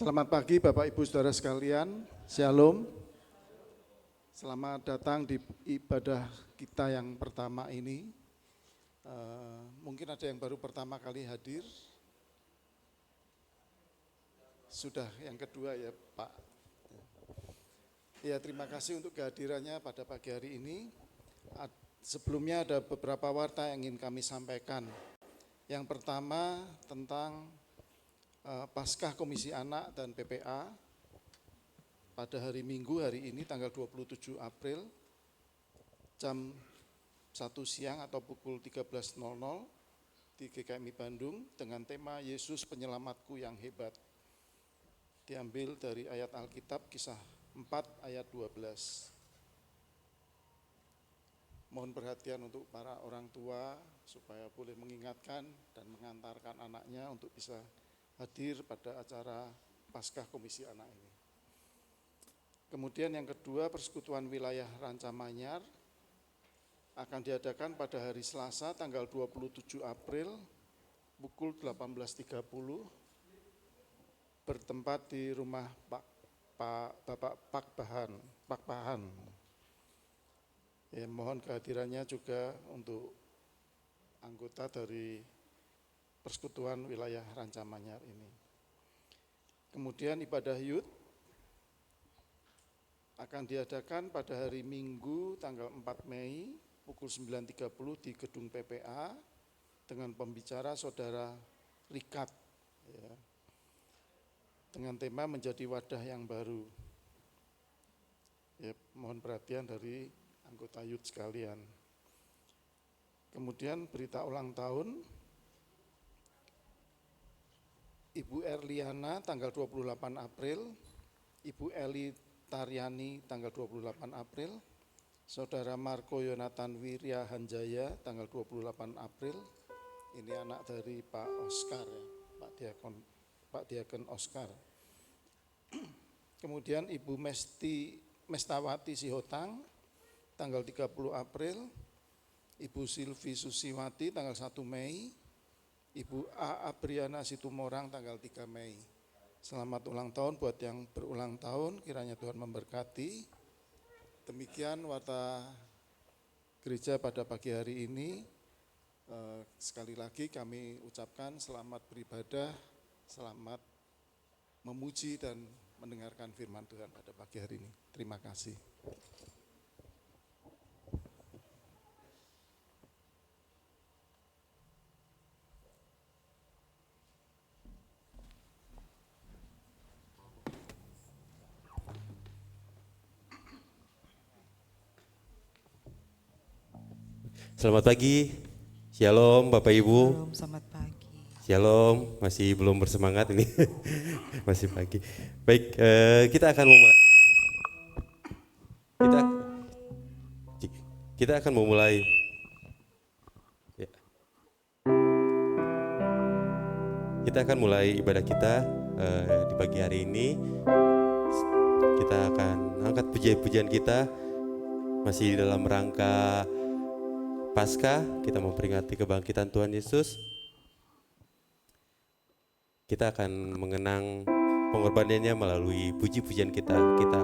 Selamat pagi Bapak Ibu Saudara sekalian, Shalom. Selamat datang di ibadah kita yang pertama ini. Mungkin ada yang baru pertama kali hadir. Sudah yang kedua ya Pak. Ya, terima kasih untuk kehadirannya pada pagi hari ini. Sebelumnya ada beberapa warta yang ingin kami sampaikan. Yang pertama tentang Paskah Komisi Anak dan PPA pada hari Minggu hari ini tanggal 27 April jam 1 siang atau pukul 13.00 di GKMI Bandung dengan tema Yesus Penyelamatku yang Hebat. Diambil dari ayat Alkitab Kisah 4 ayat 12. Mohon perhatian untuk para orang tua supaya boleh mengingatkan dan mengantarkan anaknya untuk bisa hadir pada acara Paskah Komisi Anak ini. Kemudian yang kedua, persekutuan wilayah Rancamanyar akan diadakan pada hari Selasa tanggal 27 April pukul 18.30 bertempat di rumah Bapak Pak Pahan. Ya, mohon kehadirannya juga untuk anggota dari Persekutuan Wilayah Rancamanyar ini. Kemudian ibadah Yud akan diadakan pada hari Minggu tanggal 4 Mei pukul 9.30 di gedung PPA dengan pembicara Saudara Rikat ya, dengan tema menjadi wadah yang baru. Ya, mohon perhatian dari anggota Yud sekalian. Kemudian berita ulang tahun Ibu Erliana tanggal 28 April, Ibu Eli Taryani tanggal 28 April, Saudara Marco Yonatan Wirya Hanjaya tanggal 28 April, ini anak dari Pak Oscar ya, Pak Diakon Oscar. Kemudian Ibu Mestawati Sihotang tanggal 30 April, Ibu Silvi Susiwati tanggal 1 Mei, Ibu A. Abriana Situmorang tanggal 3 Mei. Selamat ulang tahun buat yang berulang tahun, kiranya Tuhan memberkati. Demikian warta gereja pada pagi hari ini. Sekali lagi kami ucapkan selamat beribadah, selamat memuji dan mendengarkan firman Tuhan pada pagi hari ini. Terima kasih. Selamat pagi, Shalom Bapak Ibu. Shalom, selamat pagi. Shalom, masih belum bersemangat ini, masih pagi. Baik, kita akan memulai. Kita akan memulai. Ya. Kita akan mulai ibadah kita di pagi hari ini. Kita akan angkat pujian-pujian kita masih dalam rangka Paskah, kita memperingati kebangkitan Tuhan Yesus. Kita akan mengenang pengorbanannya melalui puji-pujian kita. Kita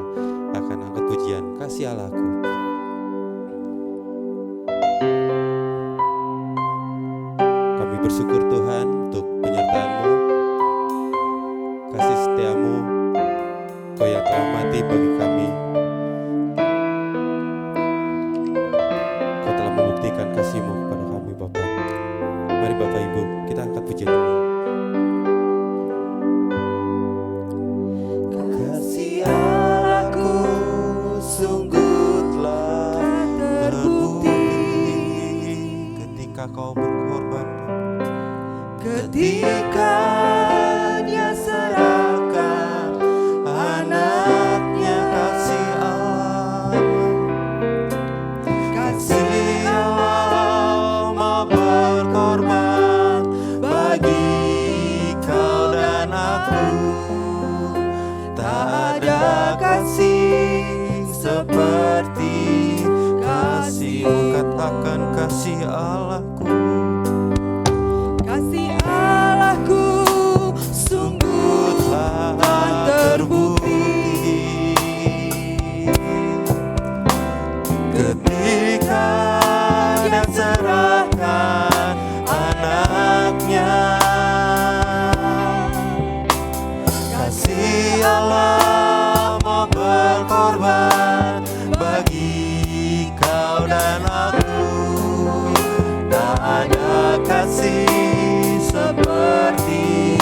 akan angkat pujian Kasih Allahku. Kami bersyukur Tuhan untuk penyertaan-Mu, kasih setia-Mu, Kau yang telah mati bagi kami. Buktikan kasih-Mu kepada kami Bapa. Mari Bapak Ibu, kita angkat pujian ini. Kasih Allahku sungguh telah terbukti ketika Kau berkorban, ketika Dia serahkan anaknya. Kasih Allah, kasih berkorban bagi kau dan aku. Tak ada kasih seperti kasih-Mu. Katakan kasih Allahku. Kasih Allahku sungguh telah ada kasih seperti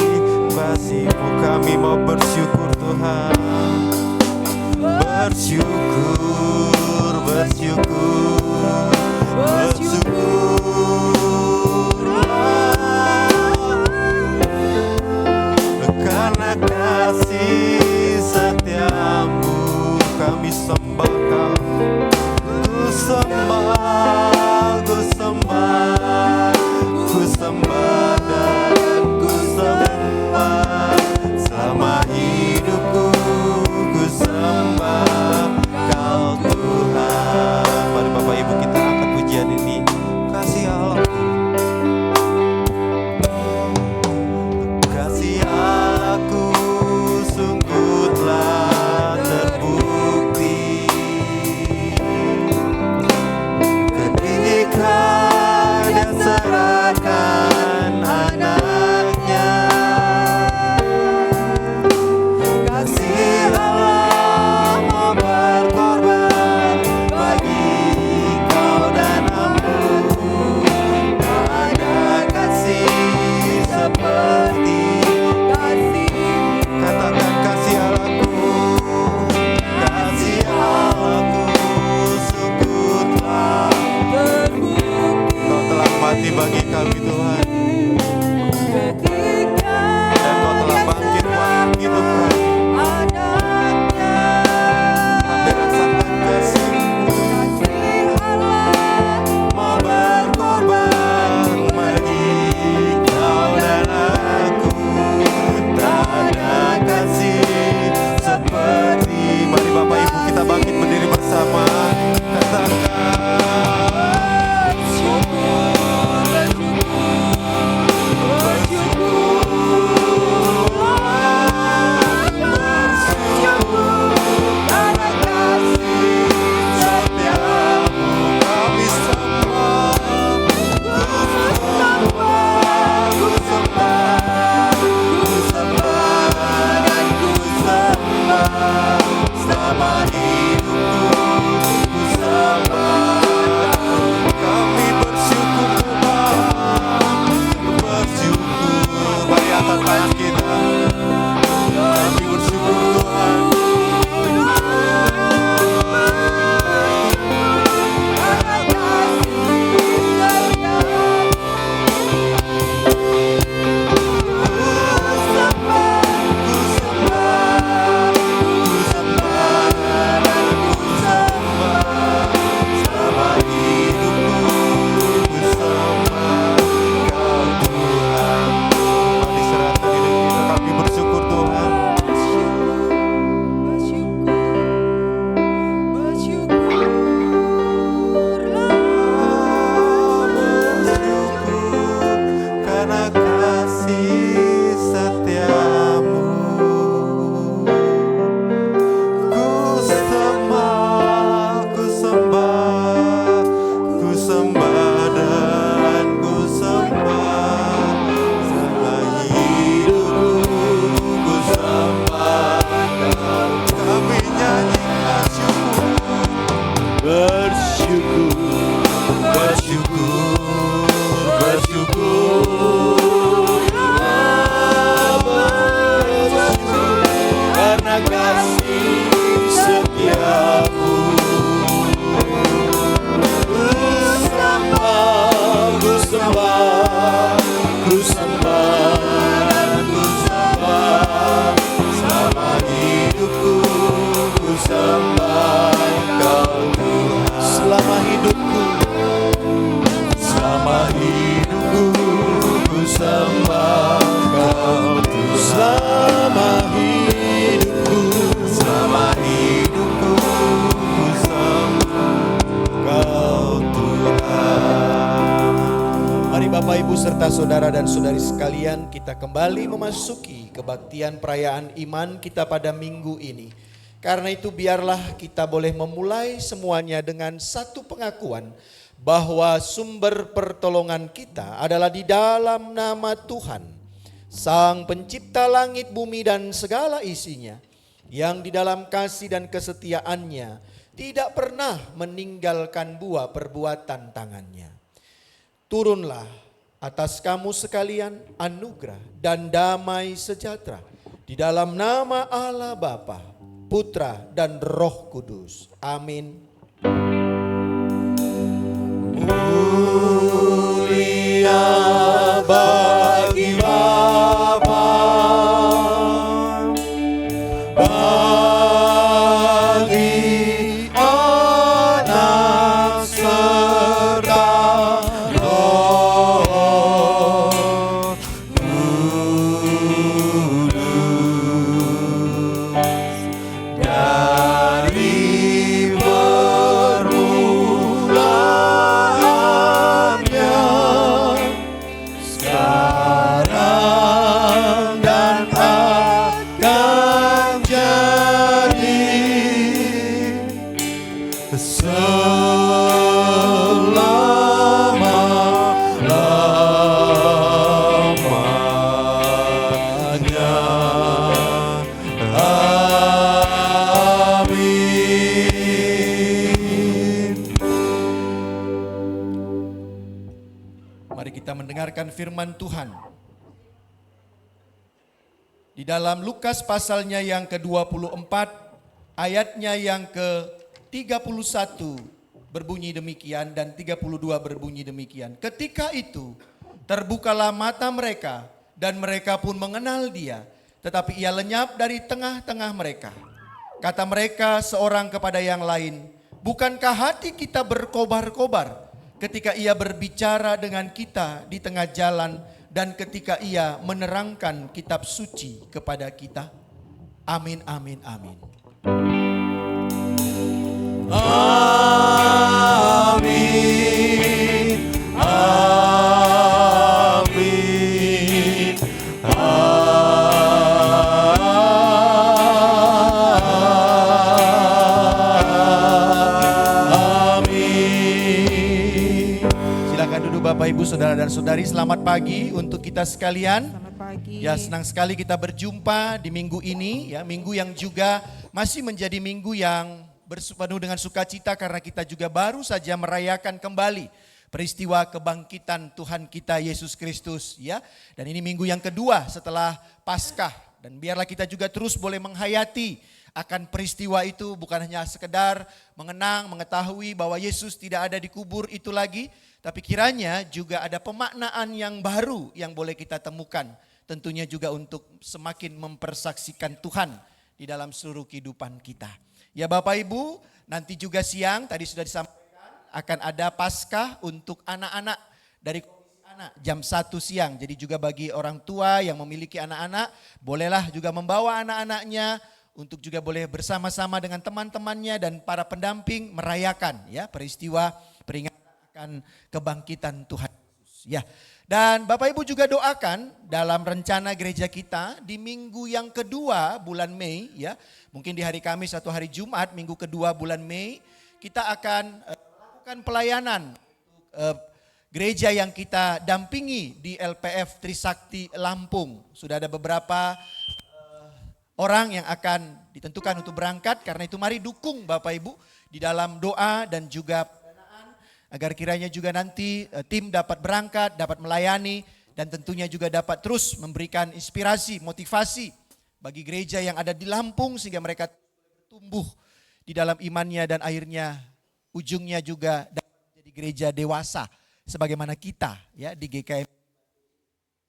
kasih-Mu. Kami mau bersyukur Tuhan, bersyukur, bersyukur, bersyukurlah karena kasih setiamu. Kami sembah Kau, ku sembah, ku sembah, ku sembah dan ku sembah selama hidupku. Ku sembah Kau Tuhan. Mari Bapak Ibu kita angkat pujian ini. Kasih Allah, kasih Allahku sungguh telah terbukti ketika Dia serahkan anaknya. Kasih Allah mau berkorban bagi kau dan aku. Tak ada kasih seperti kasih. Katakan kasih Allahku, kasih Allahku sungguh telah terbukti. Kau telah mati bagi kami Tuhan, dan Kau telah bangkit buat hidup kami. Kami rasakan kasih-Mu, mau berkorban bagi Kau dan aku. Tak ada kasih seperti. Mari Bapak Ibu kita bangkit berdiri bersama. Katakan Bapak, Ibu, serta saudara dan saudari sekalian, kita kembali memasuki kebaktian perayaan iman kita pada minggu ini. Karena itu biarlah kita boleh memulai semuanya dengan satu pengakuan bahwa sumber pertolongan kita adalah di dalam nama Tuhan, Sang Pencipta langit, bumi, dan segala isinya, yang di dalam kasih dan kesetiaannya tidak pernah meninggalkan buah perbuatan tangannya. turunlah atas kamu sekalian anugerah dan damai sejahtera di dalam nama Allah Bapa, Putra dan Roh Kudus. Amin. Mulia bagi Bapa, bagi Anak serta Roh Kudus, dari permulaannya, sekarang dan akan jadi selama-lamanya. Amin. Mari kita mendengarkan firman Tuhan. Di dalam Lukas pasalnya yang ke-24, ayatnya yang ke-31 berbunyi demikian dan 32 berbunyi demikian. Ketika itu terbukalah mata mereka dan mereka pun mengenal dia, tetapi ia lenyap dari tengah-tengah mereka. Kata mereka seorang kepada yang lain, bukankah hati kita berkobar-kobar ketika ia berbicara dengan kita di tengah jalan dan ketika ia menerangkan kitab suci kepada kita? Amin, amin, amin. Amin, amin, amin. Silakan duduk Bapak Ibu, Saudara dan Saudari. Selamat pagi untuk kita sekalian. Selamat pagi. Ya, senang sekali kita berjumpa di minggu ini, ya, minggu yang juga masih menjadi minggu yang penuh dengan sukacita karena kita juga baru saja merayakan kembali peristiwa kebangkitan Tuhan kita Yesus Kristus, ya. Dan ini minggu yang kedua setelah Paskah, dan biarlah kita juga terus boleh menghayati akan peristiwa itu, bukan hanya sekedar mengenang, mengetahui bahwa Yesus tidak ada di kubur itu lagi, tapi kiranya juga ada pemaknaan yang baru yang boleh kita temukan. Tentunya juga untuk semakin mempersaksikan Tuhan di dalam seluruh kehidupan kita. Ya Bapak Ibu, nanti juga siang tadi sudah disampaikan akan ada Paskah untuk anak-anak dari Komisi Anak jam 1 siang. Jadi juga bagi orang tua yang memiliki anak-anak, bolehlah juga membawa anak-anaknya untuk juga boleh bersama-sama dengan teman-temannya dan para pendamping merayakan ya peristiwa peringatan akan kebangkitan Tuhan Yesus. Ya. Dan Bapak Ibu juga doakan dalam rencana gereja kita di minggu yang kedua bulan Mei, ya. Mungkin di hari Kamis atau hari Jumat minggu kedua bulan Mei kita akan melakukan pelayanan gereja yang kita dampingi di LPF Trisakti Lampung. Sudah ada beberapa orang yang akan ditentukan untuk berangkat, karena itu mari dukung Bapak Ibu di dalam doa dan juga agar kiranya juga nanti tim dapat berangkat, dapat melayani, dan tentunya juga dapat terus memberikan inspirasi, motivasi bagi gereja yang ada di Lampung sehingga mereka tumbuh di dalam imannya dan akhirnya ujungnya juga dapat menjadi gereja dewasa sebagaimana kita ya di GKM.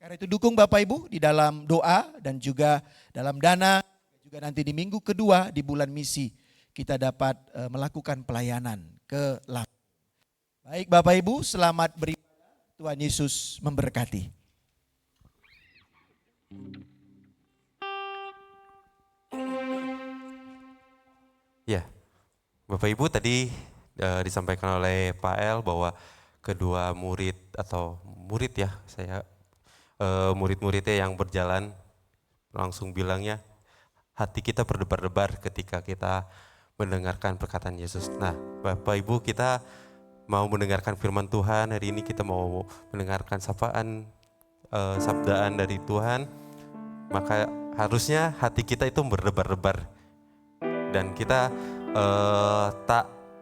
Karena itu dukung Bapak Ibu di dalam doa dan juga dalam dana, juga nanti di minggu kedua di bulan misi kita dapat melakukan pelayanan ke Lampung. Baik Bapak Ibu, selamat beribadah. Tuhan Yesus memberkati. Ya, Bapak Ibu tadi disampaikan oleh Pak El bahwa kedua murid atau murid ya, murid-muridnya yang berjalan langsung bilangnya hati kita berdebar-debar ketika kita mendengarkan perkataan Yesus. Nah, Bapak Ibu kita mau mendengarkan firman Tuhan, hari ini kita mau mendengarkan sapaan, sabdaan dari Tuhan, maka harusnya hati kita itu berdebar-debar dan kita tak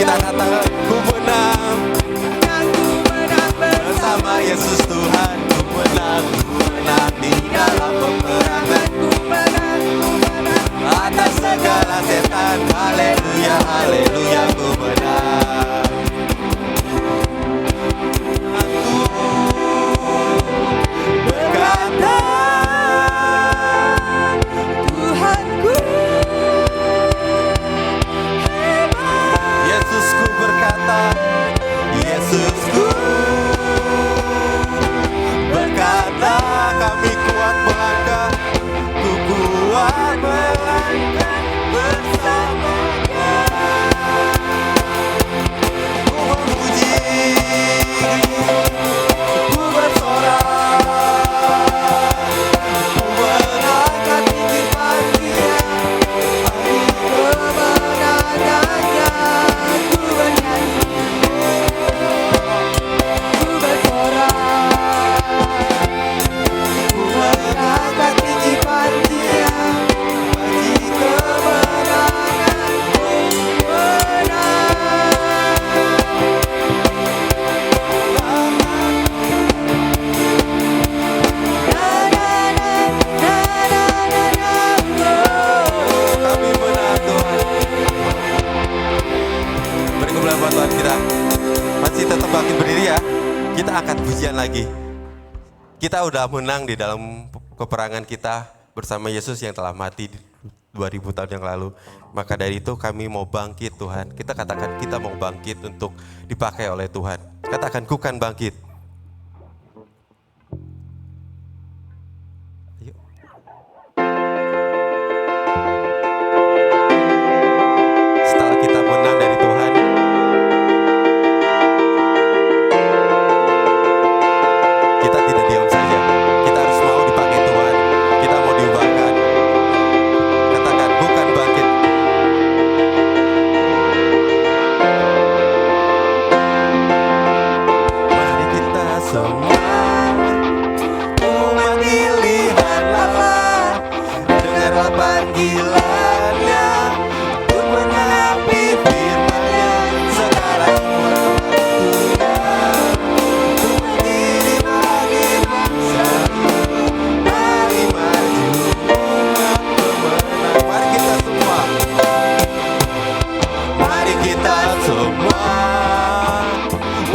Kita katakan ku menang bersama Yesus Tuhan. Ku menang di dalam peperangan. Atas segala setan, haleluya, haleluya, ku menang. Aku berkata, Tuhanku hebat. Yesusku berkata, Yesusku berkata, kami kuat melangkah, ku kuat melangkah bersama-Nya. Ku memuji, ku bersorak, ku mengangkat tinggi panggilan, hari kemenangannya. Ku bernyanyi, ku bersorak, ku mengangkat tinggi panggilan, bagi kemenangan ku kami menang Tuhan. Beri kemuliaan buat Tuhan kita. Masih tetap bangkit berdiri ya. Kita angkat pujian lagi. Kita udah menang di dalam peperangan kita bersama Yesus yang telah mati 2000 tahun yang lalu. Maka dari itu kami mau bangkit Tuhan. Kita katakan kita mau bangkit untuk dipakai oleh Tuhan. Katakan ku kan bangkit. Ayo. Setelah kita menang dari Tuhan, kita tidak diam saja. Kita harus mau dipakai Tuhan. Kita mau diubahkan. Katakan bukan bangkit. Mari kita semua umat pilihan Allah, dengarlah panggilannya untuk menaati firman-Nya. Sekarang waktunya untuk berdiri bagi bangsa ini. Mari maju umat pemenang. Mari kita semua, mari kita semua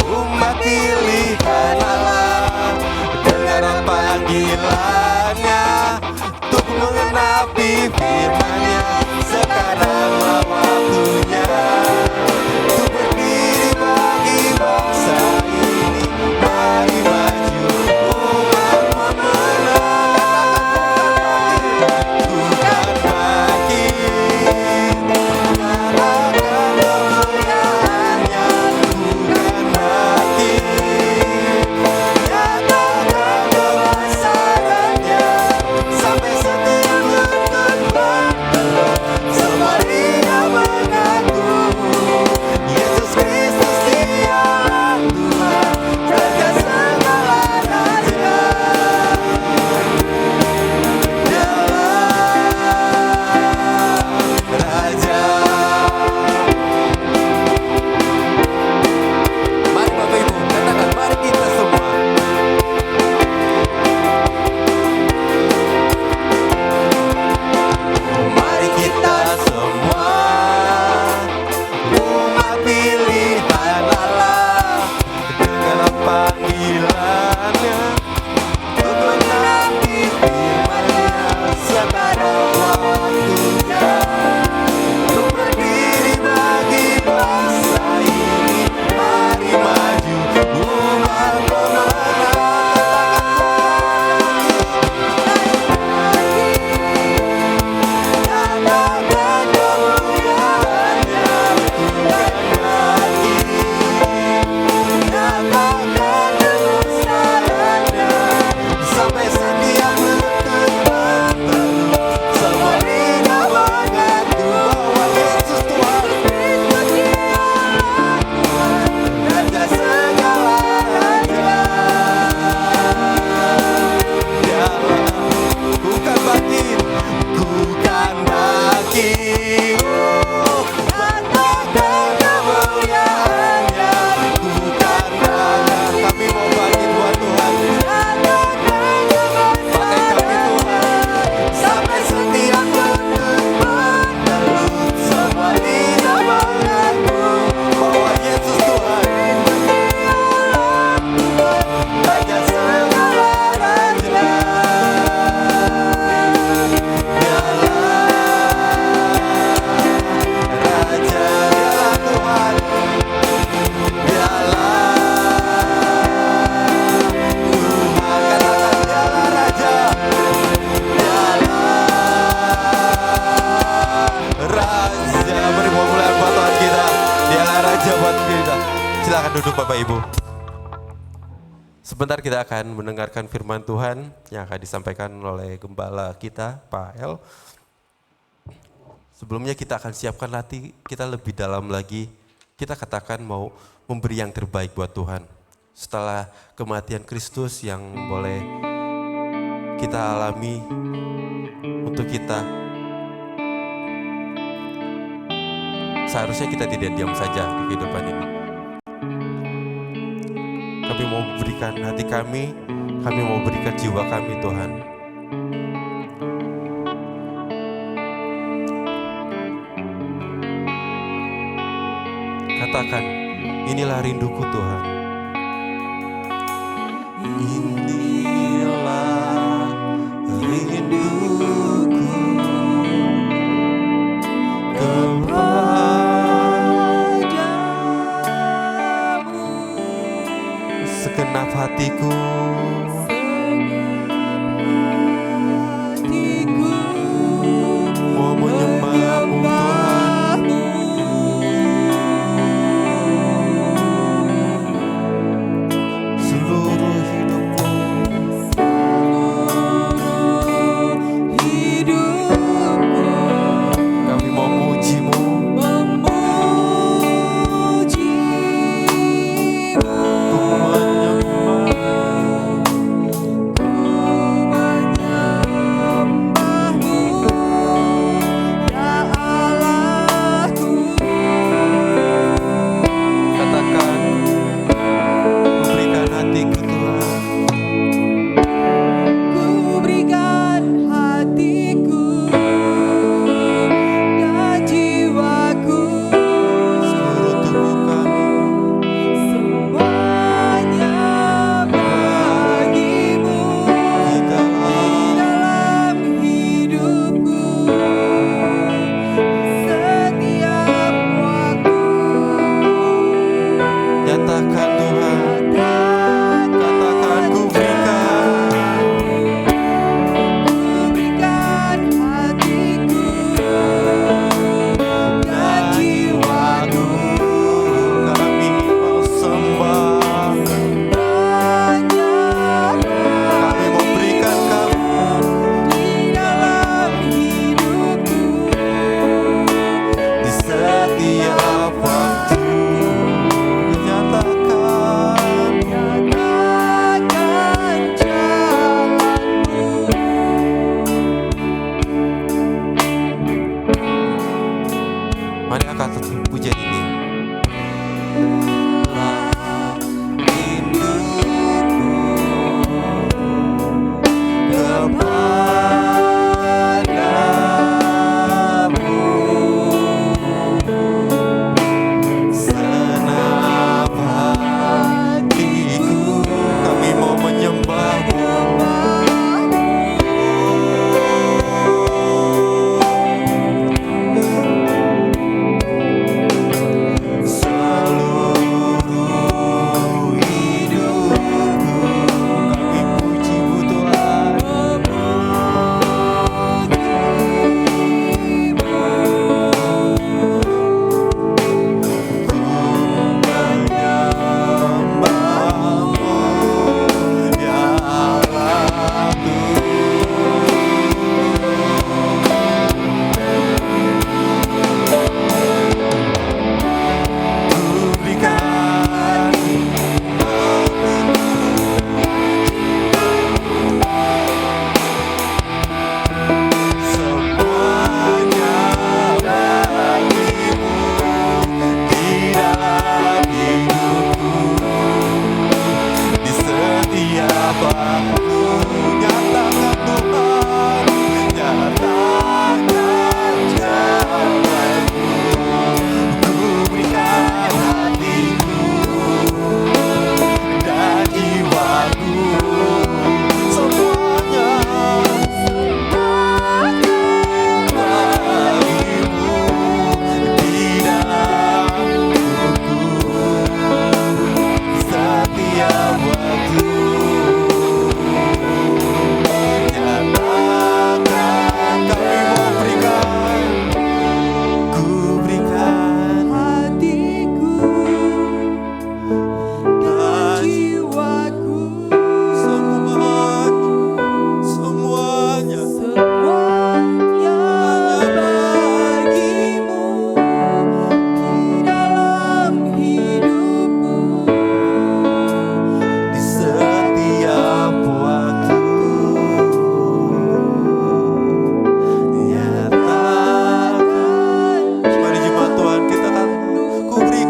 umat pilihan Allah, dengarlah panggilannya untuk mengenapi firman-Nya. Sekaranglah waktunya untuk berdiri bagi bangsa ini. Mari maju umat pemenang. Katakan bukan bangkit, nyalakan kemuliaan-Nya. aja buat kita. Silakan duduk Bapak Ibu. Sebentar kita akan mendengarkan firman Tuhan yang akan disampaikan oleh gembala kita, Pak El. Sebelumnya kita akan siapkan hati kita lebih dalam lagi. Kita katakan mau memberi yang terbaik buat Tuhan. Setelah kematian Kristus yang boleh kita alami untuk kita, seharusnya kita tidak diam saja di kehidupan ini. Kami mau berikan hati kami mau berikan jiwa kami Tuhan. Katakan, inilah rinduku Tuhan. Inilah rinduku kepadamu, segenap hatiku mau menyembahmu Tuhan. Seluruh hidupku kami mau memujimu. Ku menyembah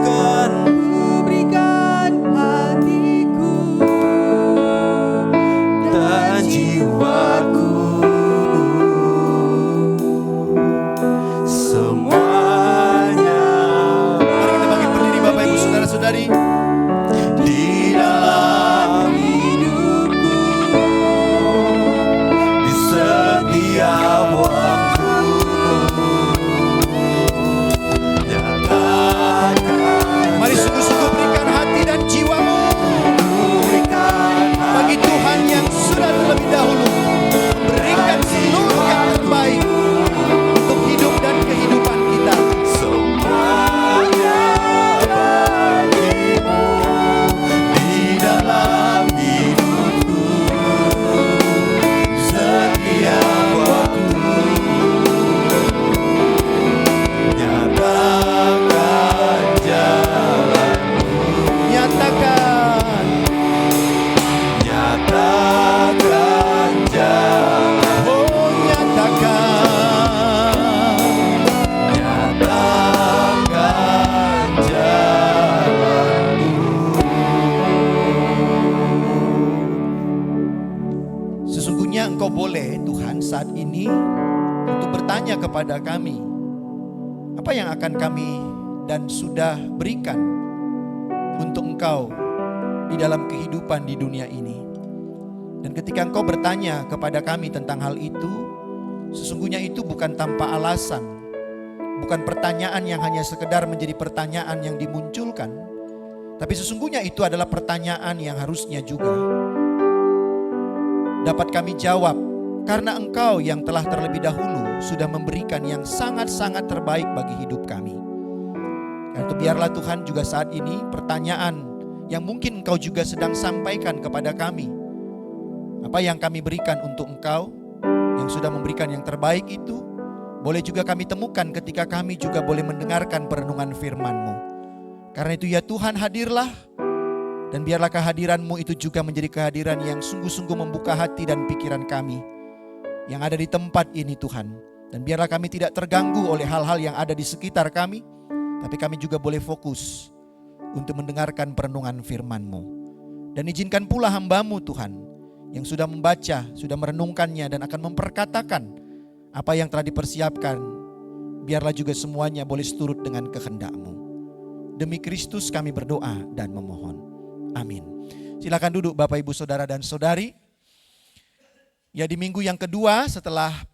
berikan hatiku dan jiwaku, semuanya. Mari kita bangkit berdiri Bapak Ibu Saudara-saudari. Di dalam hidupku, di setiap waktu, nyatakan. Mari sungguh-sungguh berikan hati dan jiwamu bagi Tuhan yang sudah terlebih dahulu memberikan seluruh yang terbaik untuk hidup dan kehidupan kita. Semuanya bagimu di dalam hidupku, setiap waktu, nyatakan jalanmu, Nyatakan, nyatakan jalan, oh nyatakan. nyatakan jalanmu. Sesungguhnya Engkau boleh Tuhan saat ini untuk bertanya kepada kami, apa yang akan kami dan sudah berikan untuk Engkau di dalam kehidupan di dunia ini. Dan ketika Engkau bertanya kepada kami tentang hal itu, sesungguhnya itu bukan tanpa alasan, bukan pertanyaan yang hanya sekedar menjadi pertanyaan yang dimunculkan, tapi sesungguhnya itu adalah pertanyaan yang harusnya juga dapat kami jawab, karena Engkau yang telah terlebih dahulu sudah memberikan yang sangat-sangat terbaik bagi hidup kami. Karena itu biarlah Tuhan juga saat ini pertanyaan yang mungkin Engkau juga sedang sampaikan kepada kami, apa yang kami berikan untuk Engkau yang sudah memberikan yang terbaik itu, boleh juga kami temukan ketika kami juga boleh mendengarkan perenungan firman-Mu. Karena itu ya Tuhan, hadirlah. Dan biarlah kehadiran-Mu itu juga menjadi kehadiran yang sungguh-sungguh membuka hati dan pikiran kami yang ada di tempat ini Tuhan. Dan biarlah kami tidak terganggu oleh hal-hal yang ada di sekitar kami, tapi kami juga boleh fokus untuk mendengarkan perenungan firman-Mu. Dan izinkan pula hamba-Mu Tuhan yang sudah membaca, sudah merenungkannya dan akan memperkatakan apa yang telah dipersiapkan, biarlah juga semuanya boleh seturut dengan kehendak-Mu. Demi Kristus kami berdoa dan memohon. Amin. Silakan duduk Bapak Ibu Saudara dan Saudari. Ya, di minggu yang kedua setelah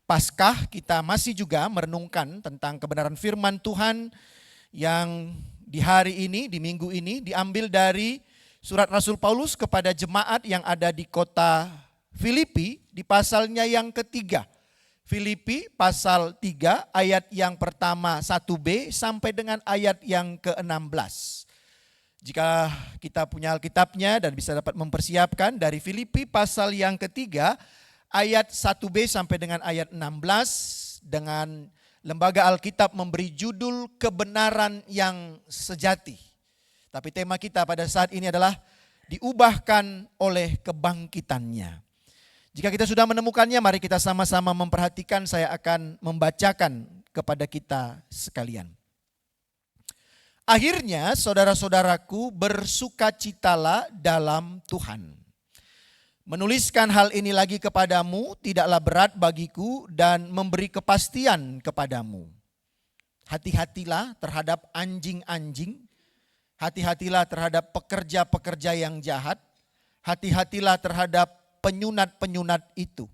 Paskah kita masih juga merenungkan tentang kebenaran firman Tuhan yang di hari ini, di minggu ini diambil dari surat Rasul Paulus kepada jemaat yang ada di kota Filipi di pasalnya yang ketiga. Filipi pasal 3 ayat yang pertama 1b sampai dengan ayat yang ke-16. Jika kita punya Alkitabnya dan bisa dapat mempersiapkan, dari Filipi pasal yang ketiga ayat 1b sampai dengan ayat 16, dengan Lembaga Alkitab memberi judul kebenaran yang sejati. Tapi tema kita pada saat ini adalah diubahkan oleh kebangkitannya. Jika kita sudah menemukannya, mari kita sama-sama memperhatikan. Saya akan membacakan kepada kita sekalian. Akhirnya saudara-saudaraku, bersukacitalah dalam Tuhan. Menuliskan hal ini lagi kepadamu tidaklah berat bagiku dan memberi kepastian kepadamu. Hati-hatilah terhadap anjing-anjing, hati-hatilah terhadap pekerja-pekerja yang jahat, hati-hatilah terhadap penyunat-penyunat itu.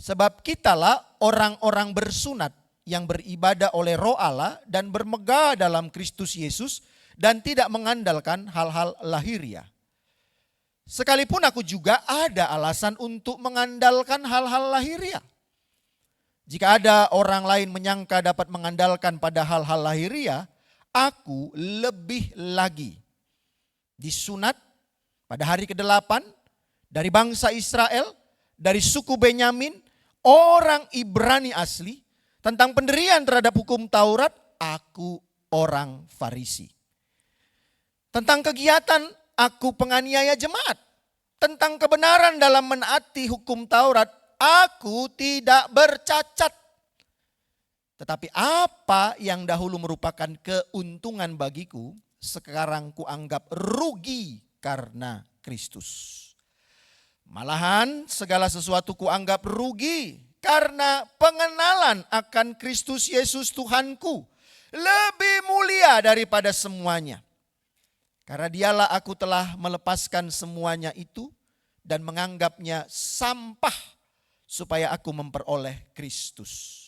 Sebab kitalah orang-orang bersunat yang beribadah oleh Roh Allah dan bermegah dalam Kristus Yesus dan tidak mengandalkan hal-hal lahiriah. Sekalipun aku juga ada alasan untuk mengandalkan hal-hal lahiriah. Jika ada orang lain menyangka dapat mengandalkan pada hal-hal lahiriah, aku lebih lagi. Disunat pada hari ke-8 dari bangsa Israel, dari suku Benyamin, orang Ibrani asli, tentang pendirian terhadap hukum Taurat, aku orang Farisi. Tentang kegiatan, aku penganiaya jemaat. Tentang kebenaran dalam menaati hukum Taurat, aku tidak bercacat. Tetapi apa yang dahulu merupakan keuntungan bagiku, sekarang kuanggap rugi karena Kristus. Malahan segala sesuatu kuanggap rugi karena pengenalan akan Kristus Yesus Tuhanku lebih mulia daripada semuanya. Karena dialah aku telah melepaskan semuanya itu dan menganggapnya sampah supaya aku memperoleh Kristus.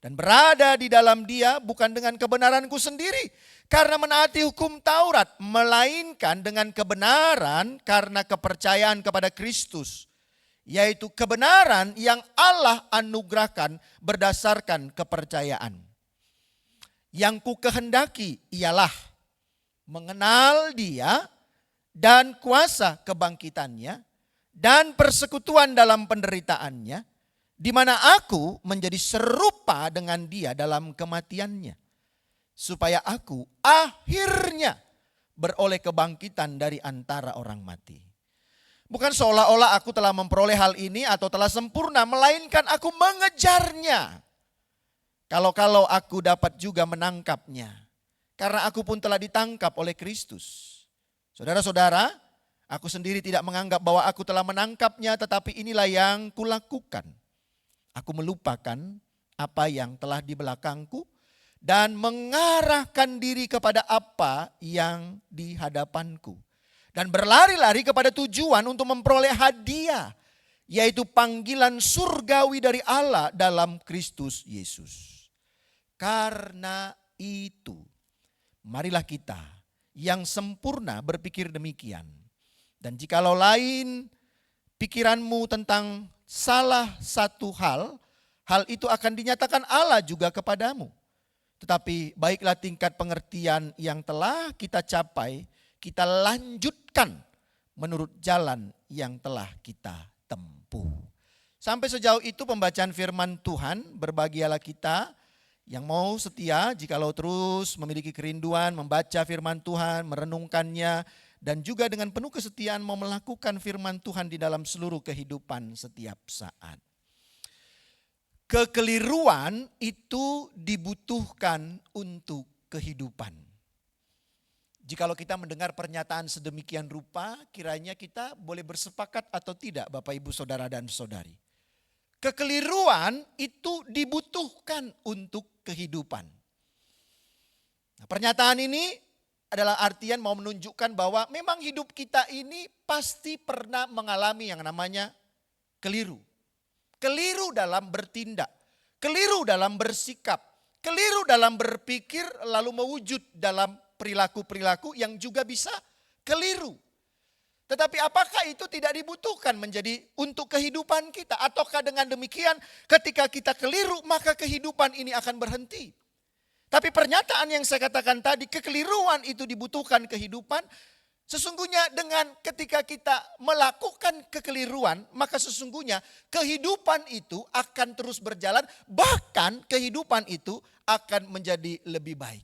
Dan berada di dalam Dia bukan dengan kebenaranku sendiri karena menaati hukum Taurat, melainkan dengan kebenaran karena kepercayaan kepada Kristus, yaitu kebenaran yang Allah anugerahkan berdasarkan kepercayaan. Yang ku kehendaki ialah mengenal Dia dan kuasa kebangkitannya dan persekutuan dalam penderitaannya, di mana aku menjadi serupa dengan Dia dalam kematiannya, supaya aku akhirnya beroleh kebangkitan dari antara orang mati. Bukan seolah-olah aku telah memperoleh hal ini atau telah sempurna, melainkan aku mengejarnya. Kalau-kalau aku dapat juga menangkapnya, karena aku pun telah ditangkap oleh Kristus. Saudara-saudara, aku sendiri tidak menganggap bahwa aku telah menangkapnya, tetapi inilah yang kulakukan. Aku melupakan apa yang telah di belakangku dan mengarahkan diri kepada apa yang di hadapanku. Dan berlari-lari kepada tujuan untuk memperoleh hadiah, yaitu panggilan surgawi dari Allah dalam Kristus Yesus. Karena itu, marilah kita yang sempurna berpikir demikian. Dan jikalau lain pikiranmu tentang salah satu hal itu akan dinyatakan Allah juga kepadamu. Tetapi baiklah tingkat pengertian yang telah kita capai, kita lanjutkan menurut jalan yang telah kita tempuh. Sampai sejauh itu pembacaan firman Tuhan. Berbahagialah kita yang mau setia jikalau terus memiliki kerinduan membaca firman Tuhan, merenungkannya, dan juga dengan penuh kesetiaan mau melakukan firman Tuhan di dalam seluruh kehidupan setiap saat. Kekeliruan itu dibutuhkan untuk kehidupan. Jikalau kita mendengar pernyataan sedemikian rupa, kiranya kita boleh bersepakat atau tidak Bapak Ibu Saudara dan Saudari. Kekeliruan itu dibutuhkan untuk kehidupan. Nah, pernyataan ini adalah artian mau menunjukkan bahwa memang hidup kita ini pasti pernah mengalami yang namanya keliru. Keliru dalam bertindak, keliru dalam bersikap, keliru dalam berpikir lalu mewujud dalam perilaku-perilaku yang juga bisa keliru. Tetapi apakah itu tidak dibutuhkan menjadi untuk kehidupan kita? Ataukah dengan demikian ketika kita keliru maka kehidupan ini akan berhenti? Tapi pernyataan yang saya katakan tadi, kekeliruan itu dibutuhkan kehidupan. Sesungguhnya dengan ketika kita melakukan kekeliruan, maka sesungguhnya kehidupan itu akan terus berjalan. Bahkan kehidupan itu akan menjadi lebih baik.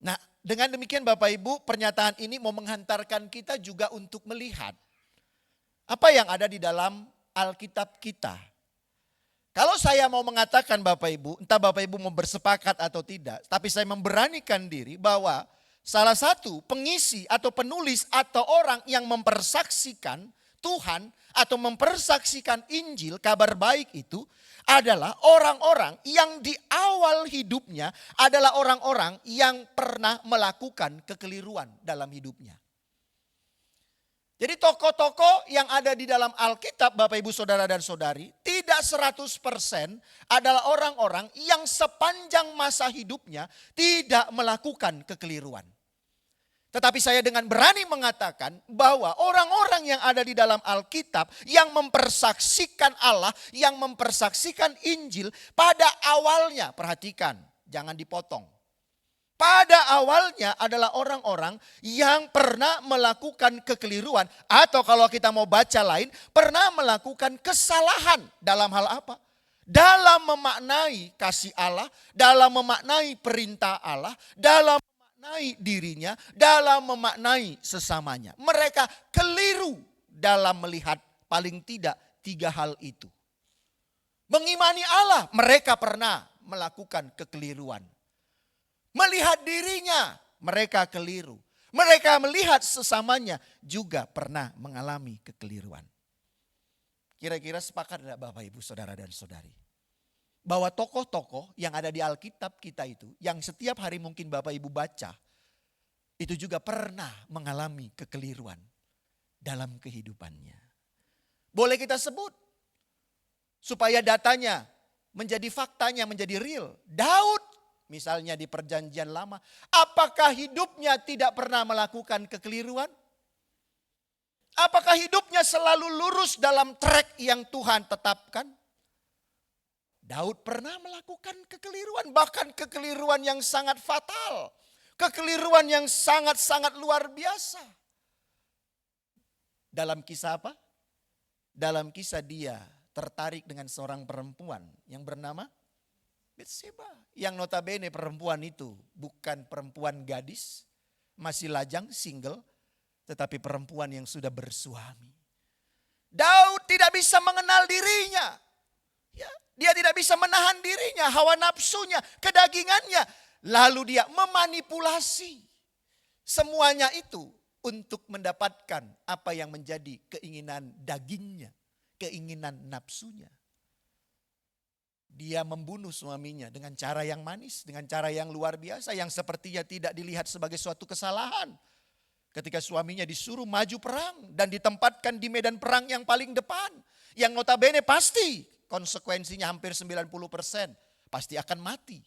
Nah, dengan demikian Bapak Ibu, pernyataan ini mau menghantarkan kita juga untuk melihat apa yang ada di dalam Alkitab kita. Kalau saya mau mengatakan Bapak Ibu, entah Bapak Ibu mau bersepakat atau tidak, tapi saya memberanikan diri bahwa salah satu pengisi atau penulis atau orang yang mempersaksikan Tuhan atau mempersaksikan Injil, kabar baik itu adalah orang-orang yang di awal hidupnya adalah orang-orang yang pernah melakukan kekeliruan dalam hidupnya. Jadi tokoh-tokoh yang ada di dalam Alkitab Bapak Ibu Saudara dan Saudari tidak 100% adalah orang-orang yang sepanjang masa hidupnya tidak melakukan kekeliruan. Tetapi saya dengan berani mengatakan bahwa orang-orang yang ada di dalam Alkitab yang mempersaksikan Allah, yang mempersaksikan Injil pada awalnya, perhatikan, jangan dipotong. Pada awalnya adalah orang-orang yang pernah melakukan kekeliruan. Atau kalau kita mau baca lain, pernah melakukan kesalahan dalam hal apa? Dalam memaknai kasih Allah, dalam memaknai perintah Allah, dalam memaknai dirinya, dalam memaknai sesamanya. Mereka keliru dalam melihat paling tidak 3 hal itu. Mengimani Allah, mereka pernah melakukan kekeliruan. Melihat dirinya, mereka keliru. Mereka melihat sesamanya juga pernah mengalami kekeliruan. Kira-kira sepakat tidak Bapak Ibu, Saudara dan Saudari? Bahwa tokoh-tokoh yang ada di Alkitab kita itu, yang setiap hari mungkin Bapak Ibu baca, itu juga pernah mengalami kekeliruan dalam kehidupannya. Boleh kita sebut, supaya datanya menjadi faktanya, menjadi real. Daud misalnya di Perjanjian Lama, apakah hidupnya tidak pernah melakukan kekeliruan? Apakah hidupnya selalu lurus dalam track yang Tuhan tetapkan? Daud pernah melakukan kekeliruan, bahkan kekeliruan yang sangat fatal. Kekeliruan yang sangat-sangat luar biasa. Dalam kisah apa? Dalam kisah dia tertarik dengan seorang perempuan yang bernama Batseba. Yang notabene perempuan itu bukan perempuan gadis, masih lajang, single, tetapi perempuan yang sudah bersuami. Daud tidak bisa mengenal dirinya. Ya, dia tidak bisa menahan dirinya, hawa nafsunya, kedagingannya. Lalu dia memanipulasi semuanya itu untuk mendapatkan apa yang menjadi keinginan dagingnya, keinginan nafsunya. Dia membunuh suaminya dengan cara yang manis, dengan cara yang luar biasa, yang sepertinya tidak dilihat sebagai suatu kesalahan. Ketika suaminya disuruh maju perang dan ditempatkan di medan perang yang paling depan, yang notabene pasti konsekuensinya hampir 90% pasti akan mati.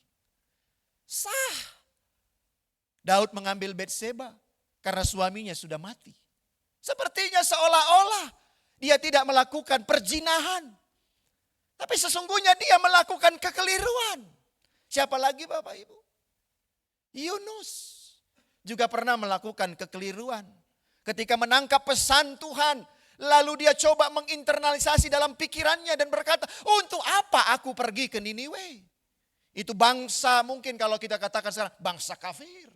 Sah. Daud mengambil Batseba karena suaminya sudah mati. Sepertinya seolah-olah dia tidak melakukan perzinahan. Tapi sesungguhnya dia melakukan kekeliruan. Siapa lagi Bapak Ibu? Yunus juga pernah melakukan kekeliruan. Ketika menangkap pesan Tuhan, lalu dia coba menginternalisasi dalam pikirannya dan berkata, untuk apa aku pergi ke Niniwe? Itu bangsa, mungkin kalau kita katakan sekarang, bangsa kafir.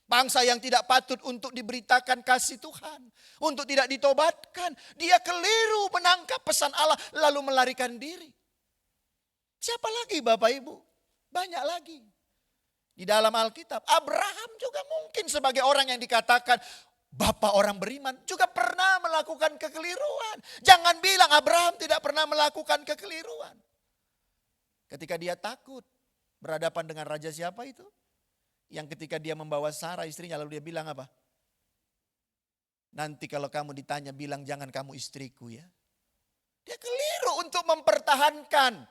Bangsa yang tidak patut untuk diberitakan kasih Tuhan. Untuk tidak ditobatkan. Dia keliru menangkap pesan Allah lalu melarikan diri. Siapa lagi Bapak Ibu? Banyak lagi. Di dalam Alkitab, Abraham juga mungkin sebagai orang yang dikatakan bapak orang beriman juga pernah melakukan kekeliruan. Jangan bilang Abraham tidak pernah melakukan kekeliruan. Ketika dia takut berhadapan dengan raja siapa itu? Yang ketika dia membawa Sarah istrinya lalu dia bilang apa? Nanti kalau kamu ditanya bilang jangan kamu istriku ya. Dia keliru untuk mempertahankan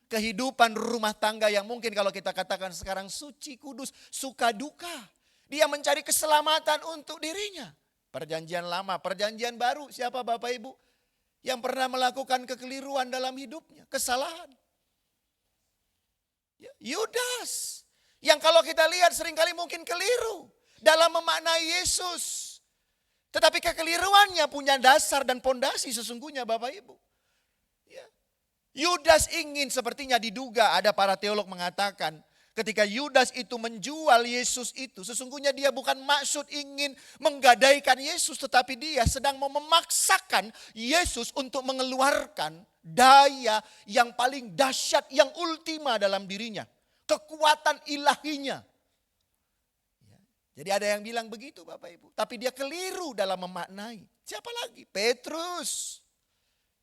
kehidupan rumah tangga yang mungkin kalau kita katakan sekarang suci, kudus, suka duka. Dia mencari keselamatan untuk dirinya. Perjanjian lama, perjanjian baru. Siapa Bapak Ibu yang pernah melakukan kekeliruan dalam hidupnya? Kesalahan. Yudas. Yang kalau kita lihat seringkali mungkin keliru dalam memaknai Yesus. Tetapi kekeliruannya punya dasar dan pondasi sesungguhnya Bapak Ibu. Yudas ingin sepertinya diduga, ada para teolog mengatakan ketika Yudas itu menjual Yesus itu sesungguhnya dia bukan maksud ingin menggadaikan Yesus, tetapi dia sedang mau memaksakan Yesus untuk mengeluarkan daya yang paling dahsyat, yang ultima dalam dirinya. Kekuatan ilahinya. Jadi ada yang bilang begitu Bapak Ibu. Tapi dia keliru dalam memaknai. Siapa lagi? Petrus.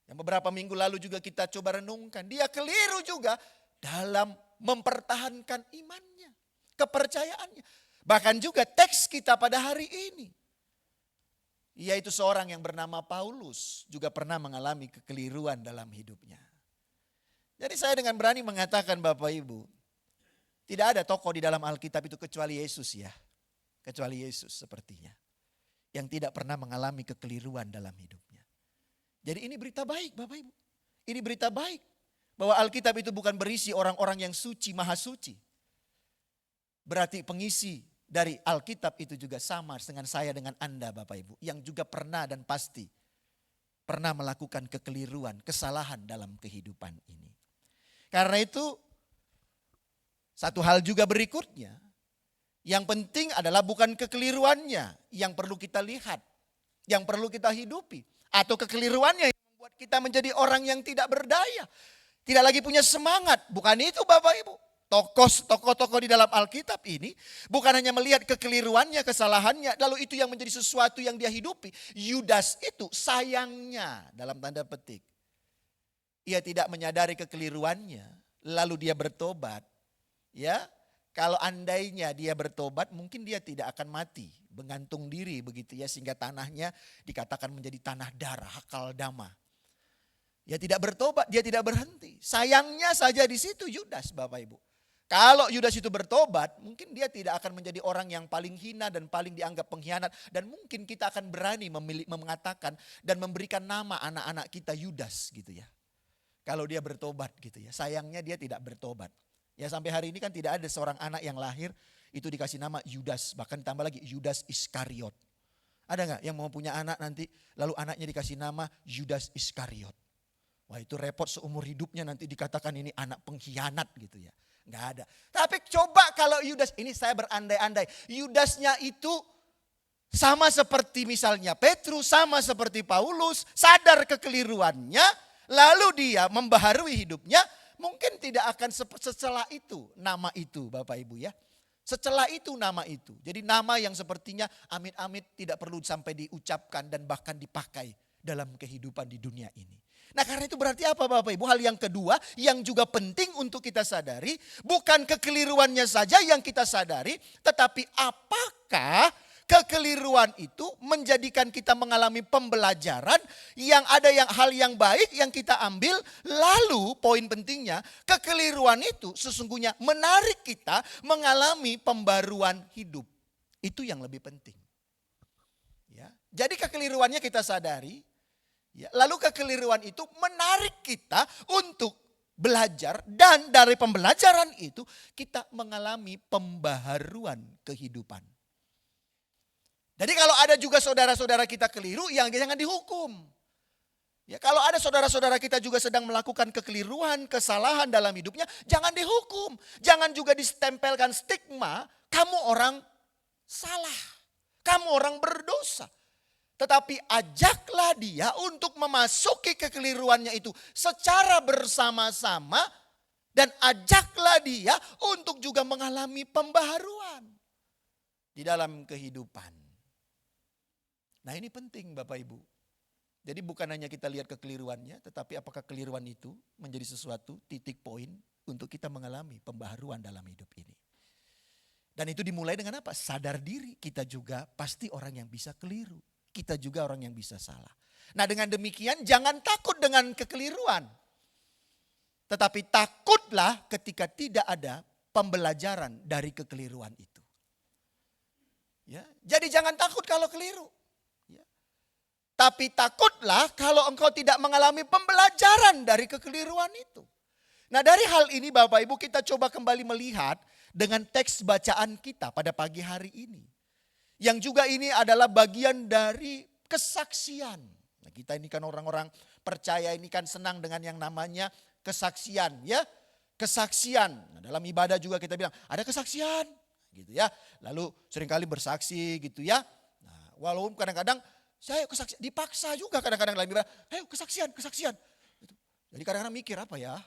Yang beberapa minggu lalu juga kita coba renungkan. Dia keliru juga dalam mempertahankan imannya. Kepercayaannya. Bahkan juga teks kita pada hari ini. Yaitu seorang yang bernama Paulus. Juga pernah mengalami kekeliruan dalam hidupnya. Jadi saya dengan berani mengatakan Bapak Ibu. Tidak ada tokoh di dalam Alkitab itu kecuali Yesus ya. Kecuali Yesus sepertinya. Yang tidak pernah mengalami kekeliruan dalam hidupnya. Jadi ini berita baik Bapak Ibu. Ini berita baik. Bahwa Alkitab itu bukan berisi orang-orang yang suci, maha suci. Berarti pengisi dari Alkitab itu juga sama dengan saya, dengan Anda Bapak Ibu. Yang juga pernah dan pasti pernah melakukan kekeliruan, kesalahan dalam kehidupan ini. Karena itu satu hal juga berikutnya. Yang penting adalah bukan kekeliruannya yang perlu kita lihat. Yang perlu kita hidupi. Atau kekeliruannya yang membuat kita menjadi orang yang tidak berdaya. Tidak lagi punya semangat. Bukan itu Bapak Ibu. Tokoh-tokoh di dalam Alkitab ini bukan hanya melihat kekeliruannya, kesalahannya, lalu itu yang menjadi sesuatu yang dia hidupi. Yudas itu sayangnya dalam tanda petik. Ia tidak menyadari kekeliruannya, lalu dia bertobat. Ya, kalau andainya dia bertobat mungkin dia tidak akan mati, menggantung diri begitu ya, sehingga tanahnya dikatakan menjadi tanah darah, Hakaldama. Dia tidak bertobat, dia tidak berhenti. Sayangnya saja di situ Yudas Bapak Ibu. Kalau Yudas itu bertobat, mungkin dia tidak akan menjadi orang yang paling hina dan paling dianggap pengkhianat. Dan mungkin kita akan berani mengatakan dan memberikan nama anak-anak kita Yudas gitu ya. Kalau dia bertobat gitu ya. Sayangnya dia tidak bertobat. Ya sampai hari ini kan tidak ada seorang anak yang lahir itu dikasih nama Yudas. Bahkan tambah lagi Yudas Iskariot. Ada gak yang mau punya anak nanti lalu anaknya dikasih nama Yudas Iskariot? Wah itu repot seumur hidupnya nanti dikatakan ini anak pengkhianat gitu ya. Nggak ada. Tapi coba kalau Yudas, ini saya berandai-andai. Yudasnya itu sama seperti misalnya Petrus, sama seperti Paulus. Sadar kekeliruannya, lalu dia membaharui hidupnya. Mungkin tidak akan setelah itu nama itu Bapak Ibu ya. Setelah itu nama itu. Jadi nama yang sepertinya amit-amit tidak perlu sampai diucapkan dan bahkan dipakai dalam kehidupan di dunia ini. Nah karena itu berarti apa Bapak Ibu? Hal yang kedua yang juga penting untuk kita sadari. Bukan kekeliruannya saja yang kita sadari. Tetapi apakah kekeliruan itu menjadikan kita mengalami pembelajaran. Yang ada hal yang baik yang kita ambil. Lalu poin pentingnya kekeliruan itu sesungguhnya menarik kita mengalami pembaruan hidup. Itu yang lebih penting. Ya, jadi kekeliruannya kita sadari. Ya, lalu kekeliruan itu menarik kita untuk belajar dan dari pembelajaran itu kita mengalami pembaharuan kehidupan. Jadi kalau ada juga saudara-saudara kita keliru, yang jangan dihukum. Ya, kalau ada saudara-saudara kita juga sedang melakukan kekeliruan, kesalahan dalam hidupnya, jangan dihukum. Jangan juga ditempelkan stigma, kamu orang salah, kamu orang berdosa. Tetapi ajaklah dia untuk memasuki kekeliruannya itu secara bersama-sama. Dan ajaklah dia untuk juga mengalami pembaharuan di dalam kehidupan. Nah ini penting Bapak Ibu. Jadi bukan hanya kita lihat kekeliruannya, tetapi apakah kekeliruan itu menjadi sesuatu titik poin untuk kita mengalami pembaharuan dalam hidup ini. Dan itu dimulai dengan apa? Sadar diri, kita juga pasti orang yang bisa keliru. Kita juga orang yang bisa salah. Nah dengan demikian jangan takut dengan kekeliruan. Tetapi takutlah ketika tidak ada pembelajaran dari kekeliruan itu. Ya, jadi jangan takut kalau keliru. Ya. Tapi takutlah kalau engkau tidak mengalami pembelajaran dari kekeliruan itu. Nah dari hal ini Bapak Ibu kita coba kembali melihat dengan teks bacaan kita pada pagi hari ini. Yang juga ini adalah bagian dari kesaksian. Nah, kita ini kan orang-orang percaya ini kan senang dengan yang namanya kesaksian ya. Kesaksian. Nah, dalam ibadah juga kita bilang ada kesaksian gitu ya. Lalu seringkali bersaksi gitu ya. Nah, walaupun kadang-kadang saya kesaksian dipaksa juga kadang-kadang dalam ibadah. Ayo kesaksian. Gitu. Jadi kadang-kadang mikir apa ya?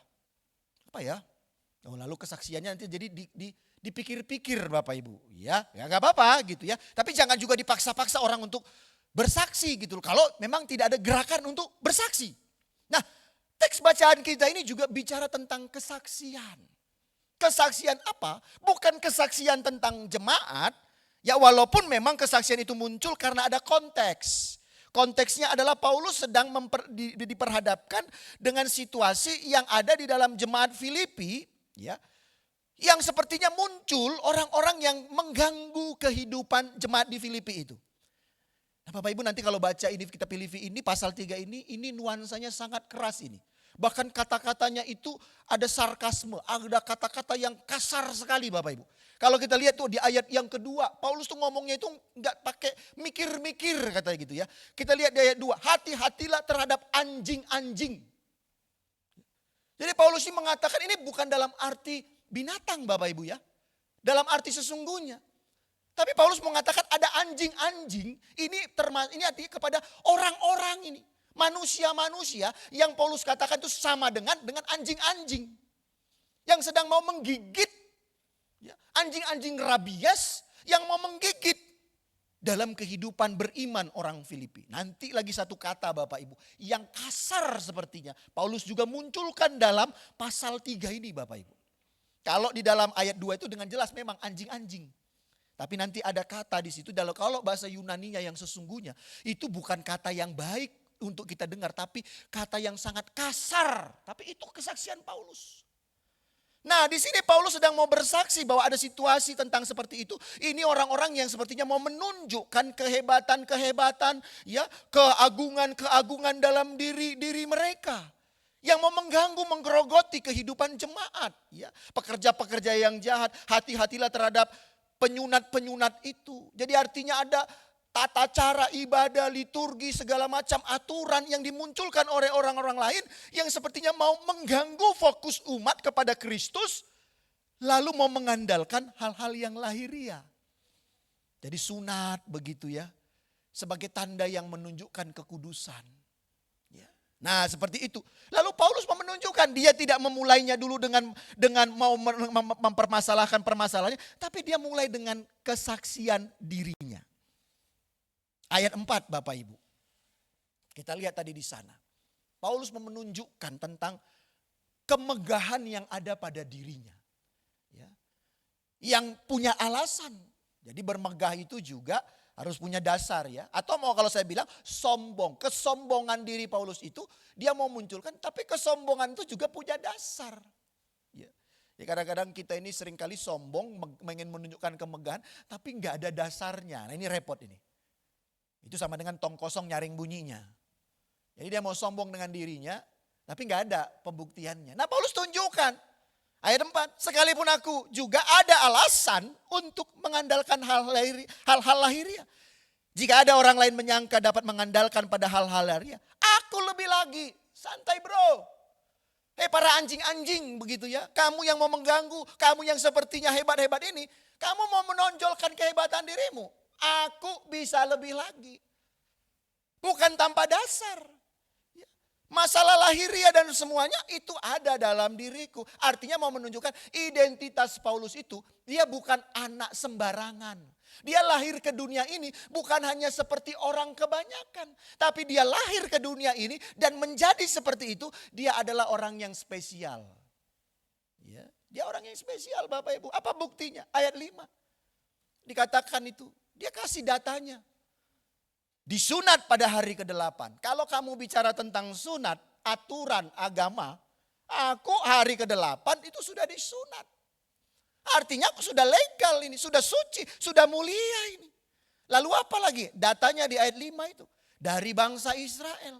Oh, lalu kesaksiannya nanti jadi dipikir-pikir Bapak Ibu. Ya gak apa-apa gitu ya. Tapi jangan juga dipaksa-paksa orang untuk bersaksi gitu. Kalau memang tidak ada gerakan untuk bersaksi. Nah teks bacaan kita ini juga bicara tentang kesaksian. Kesaksian apa? Bukan kesaksian tentang jemaat. Ya walaupun memang kesaksian itu muncul karena ada konteks. Konteksnya adalah Paulus sedang diperhadapkan dengan situasi yang ada di dalam jemaat Filipi. Ya. Yang sepertinya muncul orang-orang yang mengganggu kehidupan jemaat di Filipi itu. Nah Bapak Ibu nanti kalau baca ini kitab Filipi ini pasal 3 ini nuansanya sangat keras ini. Bahkan kata-katanya itu ada sarkasme, ada kata-kata yang kasar sekali Bapak Ibu. Kalau kita lihat tuh di ayat yang kedua, Paulus tuh ngomongnya itu enggak pakai mikir-mikir katanya gitu ya. Kita lihat di ayat 2, hati-hatilah terhadap anjing-anjing. Jadi Paulus ini mengatakan ini bukan dalam arti binatang Bapak Ibu ya. Dalam arti sesungguhnya. Tapi Paulus mengatakan ada anjing-anjing. Ini artinya kepada orang-orang ini. Manusia-manusia yang Paulus katakan itu sama dengan anjing-anjing yang sedang mau menggigit. Anjing-anjing rabies yang mau menggigit dalam kehidupan beriman orang Filipi. Nanti lagi satu kata Bapak Ibu yang kasar sepertinya. Paulus juga munculkan dalam pasal 3 ini Bapak Ibu. Kalau di dalam ayat 2 itu dengan jelas memang anjing-anjing. Tapi nanti ada kata di situ, kalau bahasa Yunaninya yang sesungguhnya itu bukan kata yang baik untuk kita dengar, tapi kata yang sangat kasar. Tapi itu kesaksian Paulus. Nah, di sini Paulus sedang mau bersaksi bahwa ada situasi tentang seperti itu. Ini orang-orang yang sepertinya mau menunjukkan kehebatan-kehebatan, ya, keagungan-keagungan dalam diri mereka. Yang mau mengganggu, menggerogoti kehidupan jemaat, ya. Pekerja-pekerja yang jahat, hati-hatilah terhadap penyunat-penyunat itu. Jadi artinya ada tata cara ibadah, liturgi, segala macam aturan yang dimunculkan oleh orang-orang lain yang sepertinya mau mengganggu fokus umat kepada Kristus, lalu mau mengandalkan hal-hal yang lahiriah. Jadi sunat begitu ya, sebagai tanda yang menunjukkan kekudusan. Ya. Nah seperti itu. Lalu Paulus mau menunjukkan dia tidak memulainya dulu dengan mau mempermasalahkan permasalahannya, tapi dia mulai dengan kesaksian dirinya. Ayat 4 Bapak Ibu. Kita lihat tadi di sana. Paulus menunjukkan tentang kemegahan yang ada pada dirinya. Ya. Yang punya alasan. Jadi bermegah itu juga harus punya dasar ya. Atau mau kalau saya bilang sombong. Kesombongan diri Paulus itu dia mau munculkan. Tapi kesombongan itu juga punya dasar. Ya. Ya kadang-kadang kita ini seringkali sombong, ingin menunjukkan kemegahan. Tapi nggak ada dasarnya. Nah ini repot ini. Itu sama dengan tong kosong nyaring bunyinya. Jadi dia mau sombong dengan dirinya, tapi nggak ada pembuktiannya. Nah Paulus tunjukkan, ayat 4, sekalipun aku juga ada alasan untuk mengandalkan hal-hal lahiriah. Jika ada orang lain menyangka dapat mengandalkan pada hal-hal lahiriah, aku lebih lagi, santai bro. Para anjing-anjing begitu ya, kamu yang mau mengganggu, kamu yang sepertinya hebat-hebat ini, kamu mau menonjolkan kehebatan dirimu. Aku bisa lebih lagi. Bukan tanpa dasar. Masalah lahiriah dan semuanya itu ada dalam diriku. Artinya mau menunjukkan identitas Paulus itu. Dia bukan anak sembarangan. Dia lahir ke dunia ini bukan hanya seperti orang kebanyakan. Tapi dia lahir ke dunia ini dan menjadi seperti itu. Dia adalah orang yang spesial. Ya, dia orang yang spesial Bapak Ibu. Apa buktinya? Ayat 5. Dikatakan itu. Dia kasih datanya. Disunat pada hari ke-8. Kalau kamu bicara tentang sunat, aturan agama, aku hari ke-8 itu sudah disunat. Artinya aku sudah legal ini, sudah suci, sudah mulia ini. Lalu apa lagi? Datanya di ayat 5 itu. Dari bangsa Israel.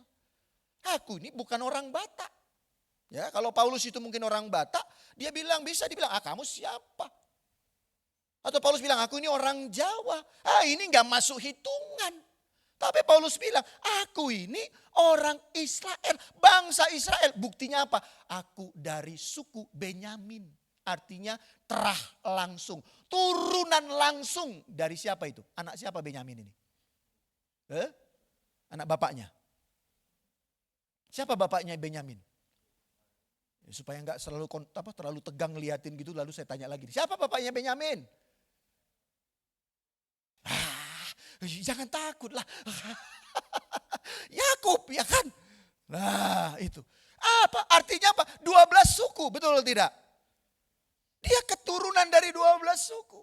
Aku ini bukan orang Batak. Ya, kalau Paulus itu mungkin orang Batak, dia bisa dibilang, kamu siapa? Atau Paulus bilang, aku ini orang Jawa. Ini gak masuk hitungan. Tapi Paulus bilang, aku ini orang Israel. Bangsa Israel. Buktinya apa? Aku dari suku Benyamin. Artinya terah langsung. Turunan langsung. Dari siapa itu? Anak siapa Benyamin ini? Anak bapaknya. Siapa bapaknya Benyamin? Supaya gak terlalu tegang ngeliatin gitu. Lalu saya tanya lagi. Siapa bapaknya Benyamin? Jangan takut lah. Yakub ya kan. Nah itu. Apa artinya apa? 12 suku, betul tidak? Dia keturunan dari 12 suku.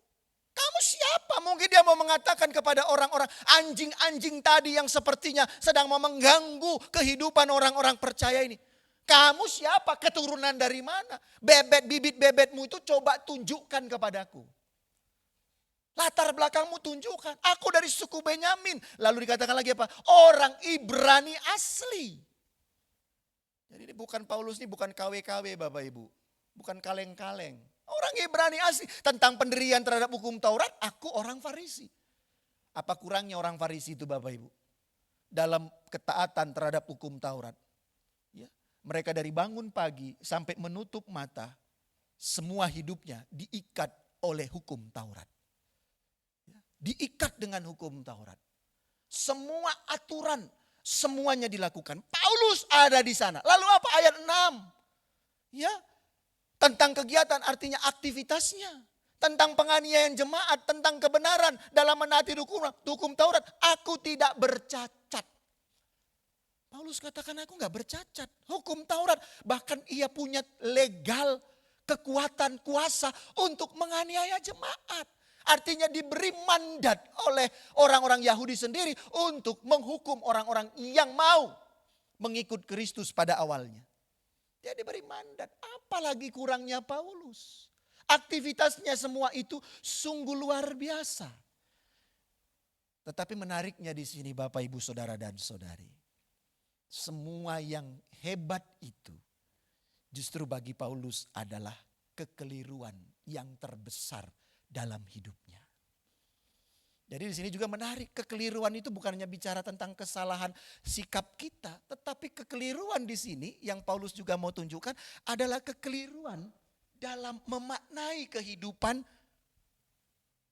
Kamu siapa? Mungkin dia mau mengatakan kepada orang-orang anjing-anjing tadi yang sepertinya sedang mau mengganggu kehidupan orang-orang percaya ini. Kamu siapa? Keturunan dari mana? Bibit bebetmu itu coba tunjukkan kepadaku. Latar belakangmu tunjukkan. Aku dari suku Benyamin. Lalu dikatakan lagi apa? Orang Ibrani asli. Jadi bukan Paulus ini bukan KW-KW Bapak Ibu. Bukan kaleng-kaleng. Orang Ibrani asli. Tentang pendirian terhadap hukum Taurat, aku orang Farisi. Apa kurangnya orang Farisi itu Bapak Ibu? Dalam ketaatan terhadap hukum Taurat. Ya. Mereka dari bangun pagi sampai menutup mata. Semua hidupnya diikat oleh hukum Taurat. Diikat dengan hukum Taurat. Semua aturan semuanya dilakukan. Paulus ada di sana. Lalu apa ayat 6? Ya, tentang kegiatan artinya aktivitasnya. Tentang penganiayaan jemaat, tentang kebenaran dalam menaati hukum Taurat. Aku tidak bercacat. Paulus katakan aku nggak bercacat. Hukum Taurat, bahkan ia punya legal kekuatan, kuasa untuk menganiaya jemaat. Artinya diberi mandat oleh orang-orang Yahudi sendiri untuk menghukum orang-orang yang mau mengikut Kristus pada awalnya. Dia diberi mandat. Apalagi kurangnya Paulus. Aktivitasnya semua itu sungguh luar biasa. Tetapi menariknya di sini Bapak, Ibu, Saudara dan Saudari. Semua yang hebat itu justru bagi Paulus adalah kekeliruan yang terbesar dalam hidupnya. Jadi di sini juga menarik, kekeliruan itu bukan hanya bicara tentang kesalahan sikap kita, tetapi kekeliruan di sini yang Paulus juga mau tunjukkan adalah kekeliruan dalam memaknai kehidupan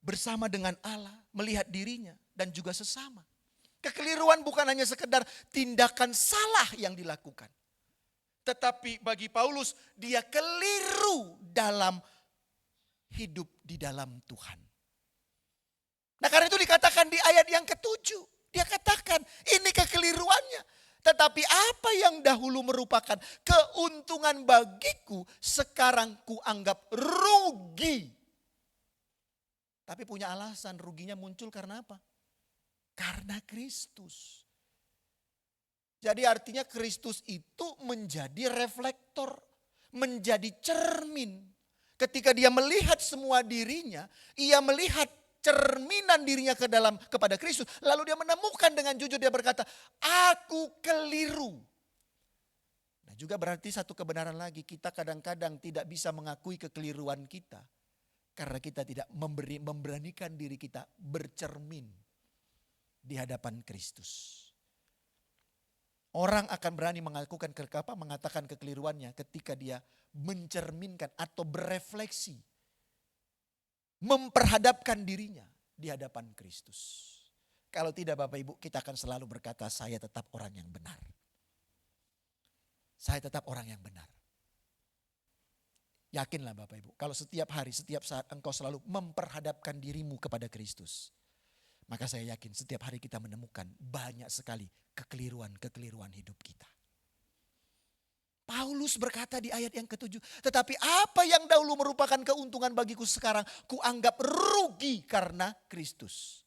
bersama dengan Allah, melihat dirinya dan juga sesama. Kekeliruan bukan hanya sekedar tindakan salah yang dilakukan. Tetapi bagi Paulus, dia keliru dalam hidup di dalam Tuhan. Nah, karena itu dikatakan di ayat yang ke-7. Dia katakan ini kekeliruannya. Tetapi apa yang dahulu merupakan keuntungan bagiku, sekarang kuanggap rugi. Tapi punya alasan, ruginya muncul karena apa? Karena Kristus. Jadi artinya Kristus itu menjadi reflektor, menjadi cermin. Ketika dia melihat semua dirinya, ia melihat cerminan dirinya kepada Kristus. Lalu dia menemukan dengan jujur, dia berkata, aku keliru. Nah, juga berarti satu kebenaran lagi, kita kadang-kadang tidak bisa mengakui kekeliruan kita. Karena kita tidak memberanikan diri kita bercermin di hadapan Kristus. Orang akan berani mengatakan kekeliruannya ketika dia mencerminkan atau berefleksi, memperhadapkan dirinya di hadapan Kristus. Kalau tidak Bapak Ibu, kita akan selalu berkata, saya tetap orang yang benar. Saya tetap orang yang benar. Yakinlah Bapak Ibu, kalau setiap hari, setiap saat engkau selalu memperhadapkan dirimu kepada Kristus, maka saya yakin setiap hari kita menemukan banyak sekali kekeliruan-kekeliruan hidup kita. Paulus berkata di ayat yang ke-7, tetapi apa yang dahulu merupakan keuntungan bagiku sekarang kuanggap rugi karena Kristus.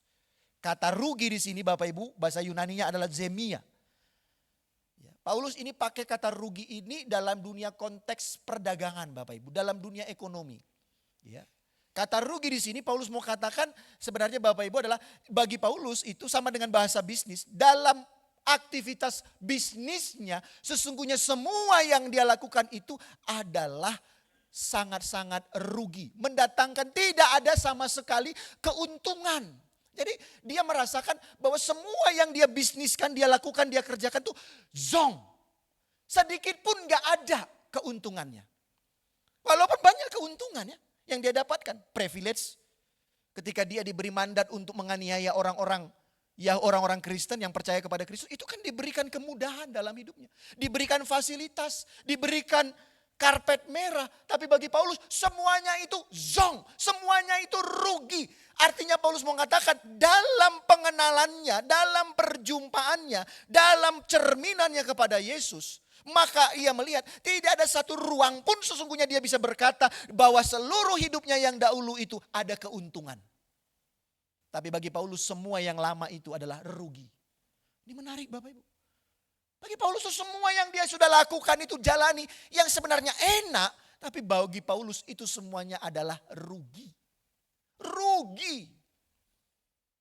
Kata rugi di sini Bapak Ibu, bahasa Yunaninya adalah zemia. Paulus ini pakai kata rugi ini dalam dunia konteks perdagangan Bapak Ibu, dalam dunia ekonomi. Ya. Kata rugi di sini Paulus mau katakan sebenarnya Bapak Ibu adalah bagi Paulus itu sama dengan bahasa bisnis. Dalam aktivitas bisnisnya sesungguhnya semua yang dia lakukan itu adalah sangat-sangat rugi. Mendatangkan tidak ada sama sekali keuntungan. Jadi dia merasakan bahwa semua yang dia bisniskan, dia lakukan, dia kerjakan itu zong. Sedikit pun gak ada keuntungannya. Walaupun banyak keuntungannya yang dia dapatkan. Privilege ketika dia diberi mandat untuk menganiaya orang-orang Kristen yang percaya kepada Kristus. Itu kan diberikan kemudahan dalam hidupnya. Diberikan fasilitas, diberikan karpet merah. Tapi bagi Paulus semuanya itu zong, semuanya itu rugi. Artinya Paulus mengatakan dalam pengenalannya, dalam perjumpaannya, dalam cerminannya kepada Yesus, maka ia melihat tidak ada satu ruang pun sesungguhnya dia bisa berkata bahwa seluruh hidupnya yang dahulu itu ada keuntungan. Tapi bagi Paulus semua yang lama itu adalah rugi. Ini menarik Bapak Ibu. Bagi Paulus semua yang dia sudah lakukan itu jalani yang sebenarnya enak. Tapi bagi Paulus itu semuanya adalah rugi. Rugi.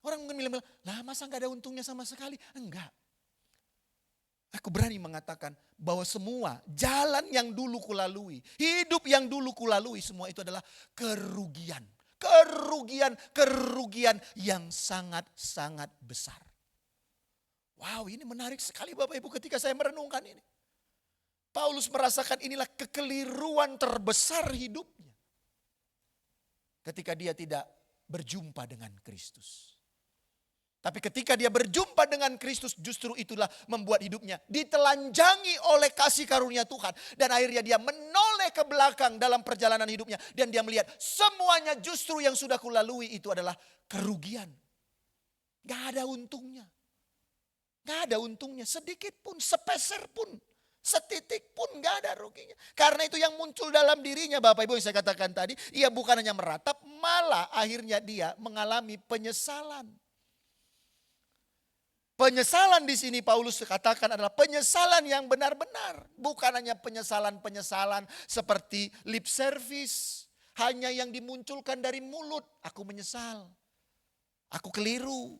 Orang mungkin bilang, lah masa gak ada untungnya sama sekali? Enggak. Aku berani mengatakan bahwa semua jalan yang dulu kulalui, hidup yang dulu kulalui, semua itu adalah kerugian. Kerugian yang sangat-sangat besar. Wow, ini menarik sekali Bapak Ibu ketika saya merenungkan ini. Paulus merasakan inilah kekeliruan terbesar hidupnya. Ketika dia tidak berjumpa dengan Kristus. Tapi ketika dia berjumpa dengan Kristus, justru itulah membuat hidupnya ditelanjangi oleh kasih karunia Tuhan. Dan akhirnya dia menoleh ke belakang dalam perjalanan hidupnya. Dan dia melihat semuanya justru yang sudah kulalui itu adalah kerugian. Gak ada untungnya. Gak ada untungnya sedikit pun, sepeser pun, setitik pun gak ada ruginya. Karena itu yang muncul dalam dirinya Bapak Ibu yang saya katakan tadi. Ia bukan hanya meratap, malah akhirnya dia mengalami penyesalan. Penyesalan di sini Paulus katakan adalah penyesalan yang benar-benar. Bukan hanya penyesalan-penyesalan seperti lip service. Hanya yang dimunculkan dari mulut. Aku menyesal. Aku keliru.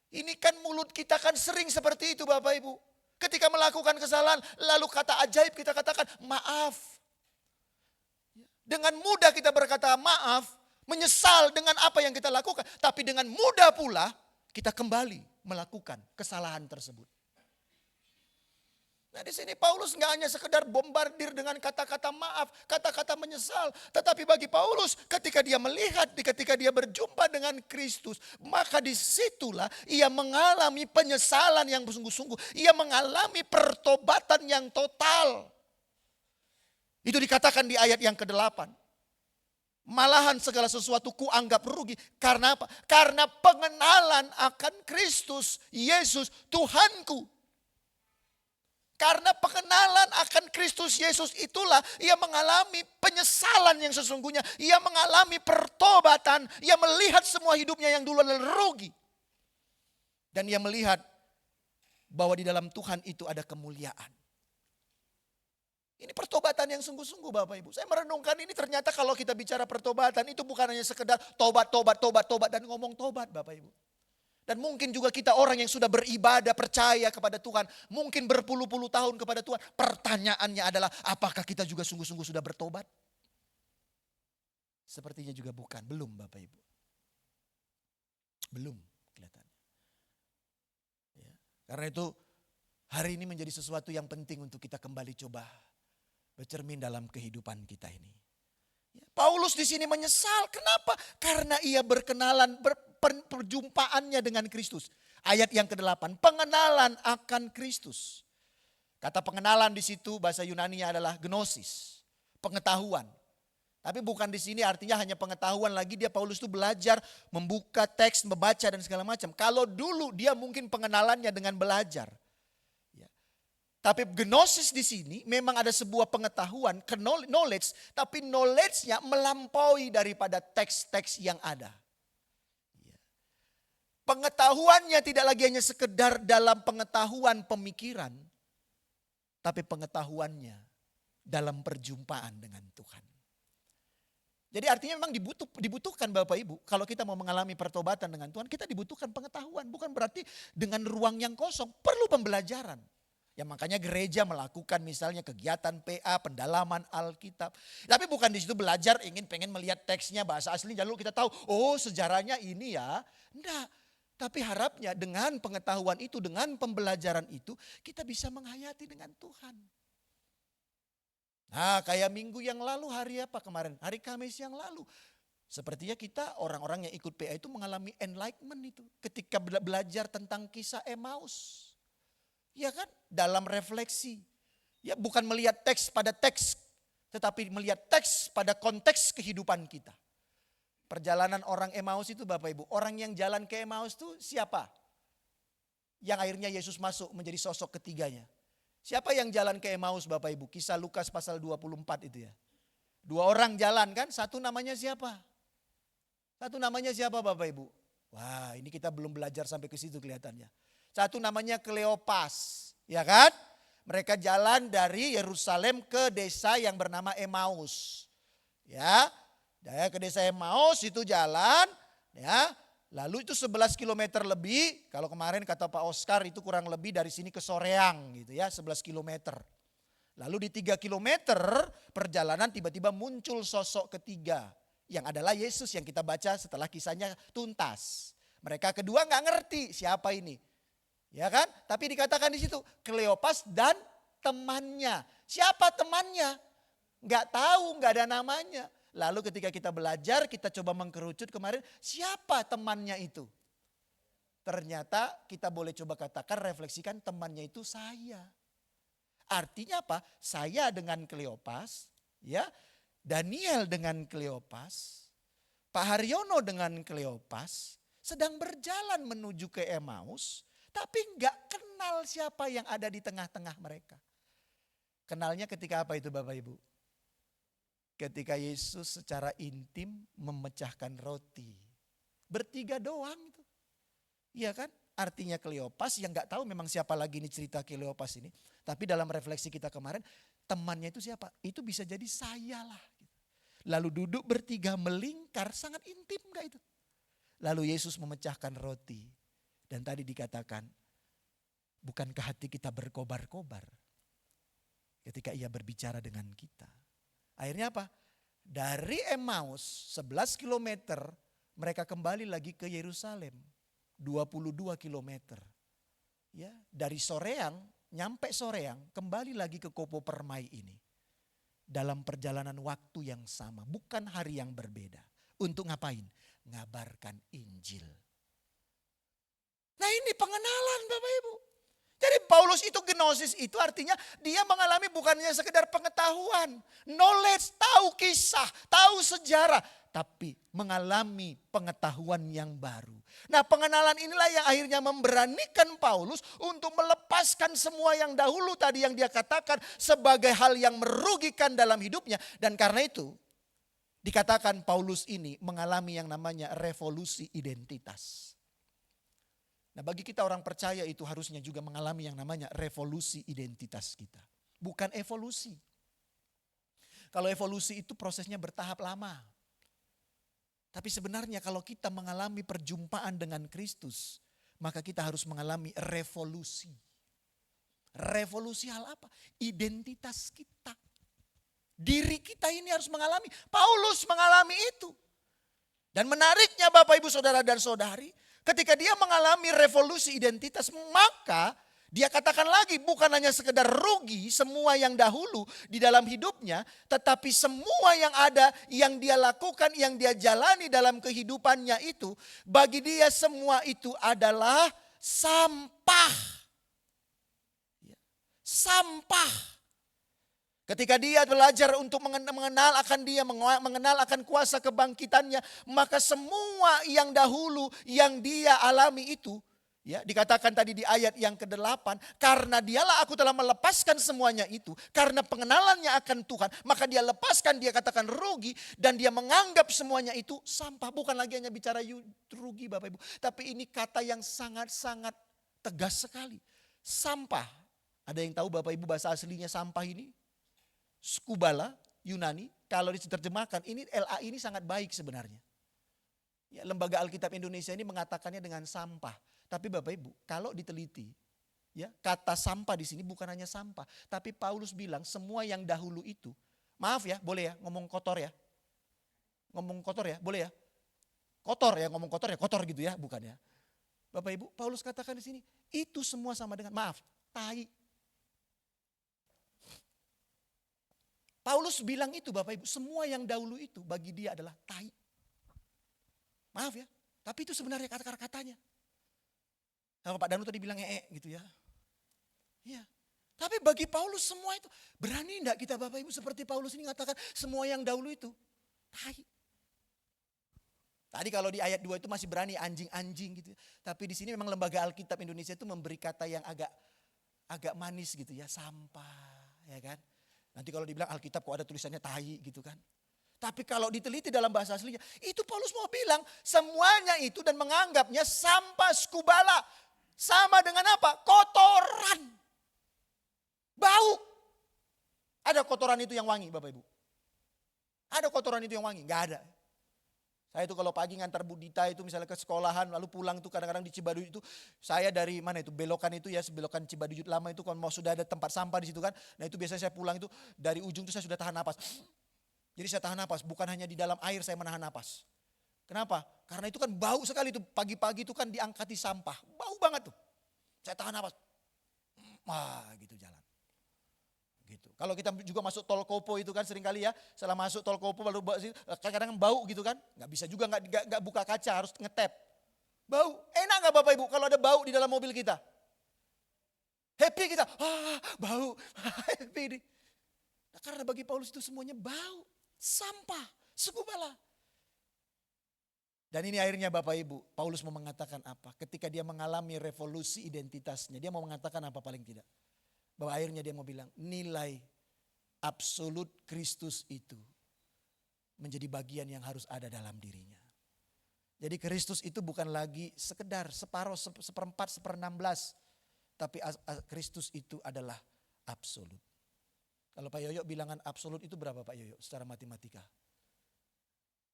Ini kan mulut kita kan sering seperti itu Bapak Ibu. Ketika melakukan kesalahan lalu kata ajaib kita katakan maaf. Dengan mudah kita berkata maaf. Menyesal dengan apa yang kita lakukan. Tapi dengan mudah pula kita kembali melakukan kesalahan tersebut. Nah di sini Paulus nggak hanya sekedar bombardir dengan kata-kata maaf, kata-kata menyesal. Tetapi bagi Paulus ketika dia melihat, ketika dia berjumpa dengan Kristus. Maka disitulah ia mengalami penyesalan yang sungguh-sungguh. Ia mengalami pertobatan yang total. Itu dikatakan di ayat yang ke-8. Malahan segala sesuatu kuanggap rugi. Karena apa? Karena pengenalan akan Kristus Yesus Tuhanku. Karena pengenalan akan Kristus Yesus itulah ia mengalami penyesalan yang sesungguhnya. Ia mengalami pertobatan. Ia melihat semua hidupnya yang dulu adalah rugi. Dan ia melihat bahwa di dalam Tuhan itu ada kemuliaan. Ini pertobatan yang sungguh-sungguh Bapak Ibu. Saya merenungkan ini ternyata kalau kita bicara pertobatan itu bukan hanya sekedar tobat dan ngomong tobat Bapak Ibu. Dan mungkin juga kita orang yang sudah beribadah percaya kepada Tuhan. Mungkin berpuluh-puluh tahun kepada Tuhan. Pertanyaannya adalah apakah kita juga sungguh-sungguh sudah bertobat? Sepertinya juga bukan. Belum Bapak Ibu. Belum kelihatannya. Ya. Karena itu hari ini menjadi sesuatu yang penting untuk kita kembali coba bercermin dalam kehidupan kita ini. Paulus di sini menyesal. Kenapa? Karena ia berkenalan, perjumpaannya dengan Kristus. Ayat yang ke-8, pengenalan akan Kristus. Kata pengenalan di situ bahasa Yunani-nya adalah gnosis, pengetahuan. Tapi bukan di sini artinya hanya pengetahuan lagi. Dia Paulus itu belajar, membuka teks, membaca dan segala macam. Kalau dulu dia mungkin pengenalannya dengan belajar. Tapi gnosis di sini memang ada sebuah pengetahuan, knowledge, tapi knowledge-nya melampaui daripada teks-teks yang ada. Pengetahuannya tidak lagi hanya sekedar dalam pengetahuan pemikiran, tapi pengetahuannya dalam perjumpaan dengan Tuhan. Jadi artinya memang dibutuhkan Bapak Ibu. Kalau kita mau mengalami pertobatan dengan Tuhan, kita dibutuhkan pengetahuan. Bukan berarti dengan ruang yang kosong, perlu pembelajaran. Ya makanya gereja melakukan misalnya kegiatan PA, pendalaman Alkitab. Tapi bukan di situ belajar pengen melihat teksnya bahasa asli. Lalu kita tahu, oh sejarahnya ini ya. Enggak. Tapi harapnya dengan pengetahuan itu, dengan pembelajaran itu, kita bisa menghayati dengan Tuhan. Nah kayak minggu yang lalu, hari apa kemarin? Hari Kamis yang lalu. Sepertinya kita orang-orang yang ikut PA itu mengalami enlightenment itu. Ketika belajar tentang kisah Emmaus. Ya kan, dalam refleksi. Ya bukan melihat teks pada teks, tetapi melihat teks pada konteks kehidupan kita. Perjalanan orang Emmaus itu Bapak Ibu, orang yang jalan ke Emmaus itu siapa? Yang akhirnya Yesus masuk menjadi sosok ketiganya. Siapa yang jalan ke Emmaus Bapak Ibu? Kisah Lukas pasal 24 itu ya. Dua orang jalan kan, satu namanya siapa? Satu namanya siapa Bapak Ibu? Wah ini kita belum belajar sampai ke situ kelihatannya. Satu namanya Kleopas, ya kan? Mereka jalan dari Yerusalem ke desa yang bernama Emmaus. Ya, ke desa Emmaus itu jalan, ya. Lalu itu 11 km lebih, kalau kemarin kata Pak Oscar itu kurang lebih dari sini ke Soreang gitu ya, 11 km. Lalu di 3 km perjalanan tiba-tiba muncul sosok ketiga. Yang adalah Yesus yang kita baca setelah kisahnya tuntas. Mereka kedua nggak ngerti siapa ini. Ya kan? Tapi dikatakan di situ Kleopas dan temannya. Siapa temannya? Nggak tahu, nggak ada namanya. Lalu ketika kita belajar, kita coba mengkerucut kemarin, siapa temannya itu? Ternyata kita boleh coba katakan, refleksikan temannya itu saya. Artinya apa? Saya dengan Kleopas, ya, Daniel dengan Kleopas, Pak Haryono dengan Kleopas sedang berjalan menuju ke Emmaus, tapi nggak kenal siapa yang ada di tengah-tengah mereka. Kenalnya ketika apa itu Bapak Ibu? Ketika Yesus secara intim memecahkan roti. Bertiga doang itu. Iya kan? Artinya Kleopas yang nggak tahu memang siapa lagi ini cerita Kleopas ini. Tapi dalam refleksi kita kemarin, temannya itu siapa? Itu bisa jadi saya lah. Lalu duduk bertiga melingkar, sangat intim gak itu? Lalu Yesus memecahkan roti. Dan tadi dikatakan, bukankah hati kita berkobar-kobar ketika ia berbicara dengan kita? Akhirnya apa? Dari Emmaus 11 kilometer mereka kembali lagi ke Yerusalem. 22 kilometer. Ya, dari Soreang nyampe Soreang kembali lagi ke Kopo Permai ini. Dalam perjalanan waktu yang sama, bukan hari yang berbeda. Untuk ngapain? Ngabarkan Injil. Nah ini pengenalan Bapak Ibu. Jadi Paulus itu gnosis itu artinya dia mengalami bukannya sekedar pengetahuan. Knowledge, tahu kisah, tahu sejarah. Tapi mengalami pengetahuan yang baru. Nah pengenalan inilah yang akhirnya memberanikan Paulus untuk melepaskan semua yang dahulu tadi yang dia katakan sebagai hal yang merugikan dalam hidupnya. Dan karena itu dikatakan Paulus ini mengalami yang namanya revolusi identitas. Nah bagi kita orang percaya itu harusnya juga mengalami yang namanya revolusi identitas kita. Bukan evolusi. Kalau evolusi itu prosesnya bertahap lama. Tapi sebenarnya kalau kita mengalami perjumpaan dengan Kristus, maka kita harus mengalami revolusi. Revolusi hal apa? Identitas kita. Diri kita ini harus mengalami. Paulus mengalami itu. Dan menariknya Bapak Ibu Saudara dan Saudari, ketika dia mengalami revolusi identitas, maka dia katakan lagi bukan hanya sekedar rugi semua yang dahulu di dalam hidupnya, tetapi semua yang ada, yang dia lakukan, yang dia jalani dalam kehidupannya itu, bagi dia semua itu adalah sampah. Sampah. Ketika dia belajar untuk mengenal akan dia, mengenal akan kuasa kebangkitannya, maka semua yang dahulu yang dia alami itu, ya, dikatakan tadi di ayat yang ke-8, karena dialah aku telah melepaskan semuanya itu, karena pengenalannya akan Tuhan, maka dia lepaskan, dia katakan rugi, dan dia menganggap semuanya itu sampah. Bukan lagi hanya bicara rugi Bapak Ibu, tapi ini kata yang sangat-sangat tegas sekali. Sampah. Ada yang tahu Bapak Ibu bahasa aslinya sampah ini? Skubala, Yunani, kalau diterjemahkan, ini LA ini sangat baik sebenarnya. Ya, Lembaga Alkitab Indonesia ini mengatakannya dengan sampah. Tapi Bapak Ibu, kalau diteliti, ya kata sampah di sini bukan hanya sampah, tapi Paulus bilang semua yang dahulu itu, maaf ya, boleh ya ngomong kotor ya, ngomong kotor ya, boleh ya, kotor ya, ngomong kotor ya, kotor gitu ya, bukan ya. Bapak Ibu, Paulus katakan di sini, itu semua sama dengan, maaf, tai. Paulus bilang itu Bapak Ibu, semua yang dahulu itu bagi dia adalah tai. Maaf ya, tapi itu sebenarnya kata-katanya. Kalau Pak Danu tadi bilang gitu ya. Iya. Tapi bagi Paulus semua itu, berani enggak kita Bapak Ibu seperti Paulus ini mengatakan semua yang dahulu itu tai. Tadi kalau di ayat 2 itu masih berani anjing-anjing gitu. Tapi di sini memang Lembaga Alkitab Indonesia itu memberi kata yang agak manis gitu ya, sampah, ya kan? Nanti kalau dibilang Alkitab kok ada tulisannya tai gitu kan. Tapi kalau diteliti dalam bahasa aslinya, itu Paulus mau bilang semuanya itu dan menganggapnya sampah skubala. Sama dengan apa? Kotoran. Bau. Ada kotoran itu yang wangi Bapak Ibu? Ada kotoran itu yang wangi? Gak ada. Saya itu kalau pagi ngantar Budita itu misalnya ke sekolahan lalu pulang tuh kadang-kadang di Cibaduyut itu saya dari mana itu belokan itu ya belokan Cibaduyut lama itu kalau mau sudah ada tempat sampah di situ kan. Nah itu biasanya saya pulang itu dari ujung itu saya sudah tahan napas. Jadi saya tahan napas bukan hanya di dalam air saya menahan napas. Kenapa? Karena itu kan bau sekali itu pagi-pagi itu kan diangkati sampah. Bau banget tuh. Saya tahan napas. Wah gitu jalan. Gitu. Kalau kita juga masuk tol Kopo itu kan seringkali ya, setelah masuk tol Kopo lalu kadang-kadang bau gitu kan, nggak bisa juga nggak buka kaca harus ngetep, bau, enak nggak Bapak Ibu kalau ada bau di dalam mobil kita? Happy kita, bau, happy ini. Nah, karena bagi Paulus itu semuanya bau, sampah, segubalah. Dan ini akhirnya Bapak Ibu, Paulus mau mengatakan apa? Ketika dia mengalami revolusi identitasnya, dia mau mengatakan apa paling tidak? Bahwa akhirnya dia mau bilang, nilai absolut Kristus itu menjadi bagian yang harus ada dalam dirinya. Jadi Kristus itu bukan lagi sekedar separuh, seperempat, seperenam-belas. Tapi Kristus itu adalah absolut. Kalau Pak Yoyo bilangan absolut itu berapa Pak Yoyo secara matematika?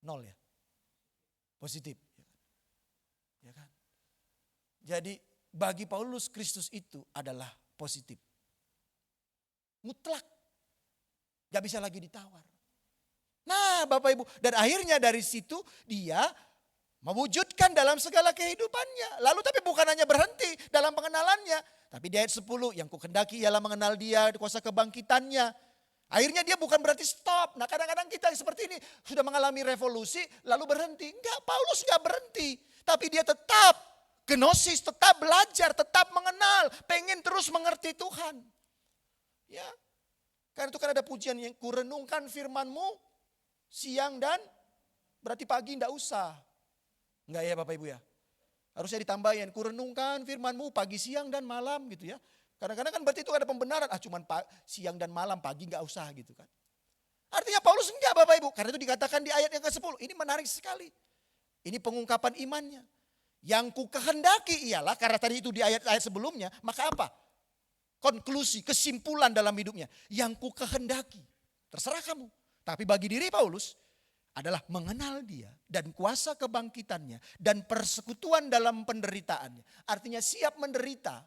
0 ya? Positif. Ya kan? Jadi bagi Paulus Kristus itu adalah positif. Mutlak. Gak bisa lagi ditawar. Nah Bapak Ibu, dan akhirnya dari situ dia mewujudkan dalam segala kehidupannya. Lalu tapi bukan hanya berhenti dalam pengenalannya. Tapi di ayat 10, yang kukhendaki ialah mengenal dia, kuasa kebangkitannya. Akhirnya dia bukan berarti stop. Nah kadang-kadang kita seperti ini sudah mengalami revolusi lalu berhenti. Enggak, Paulus enggak berhenti. Tapi dia tetap gnosis, tetap belajar, tetap mengenal. Pengen terus mengerti Tuhan. Ya, karena itu kan ada pujian yang kurenungkan firman-Mu siang dan berarti pagi enggak usah. Enggak ya Bapak Ibu ya? Harusnya ditambahin, kurenungkan firman-Mu pagi, siang, dan malam gitu ya. Kadang-kadang kan berarti itu ada pembenaran, cuman siang dan malam, pagi enggak usah gitu kan. Artinya Paulus enggak Bapak Ibu, karena itu dikatakan di ayat yang ke-10. Ini menarik sekali. Ini pengungkapan imannya. Yang ku kehendaki ialah, karena tadi itu di ayat-ayat sebelumnya, maka apa? Konklusi, kesimpulan dalam hidupnya. Yang ku kehendaki, terserah kamu. Tapi bagi diri Paulus, adalah mengenal dia dan kuasa kebangkitannya dan persekutuan dalam penderitaannya. Artinya siap menderita,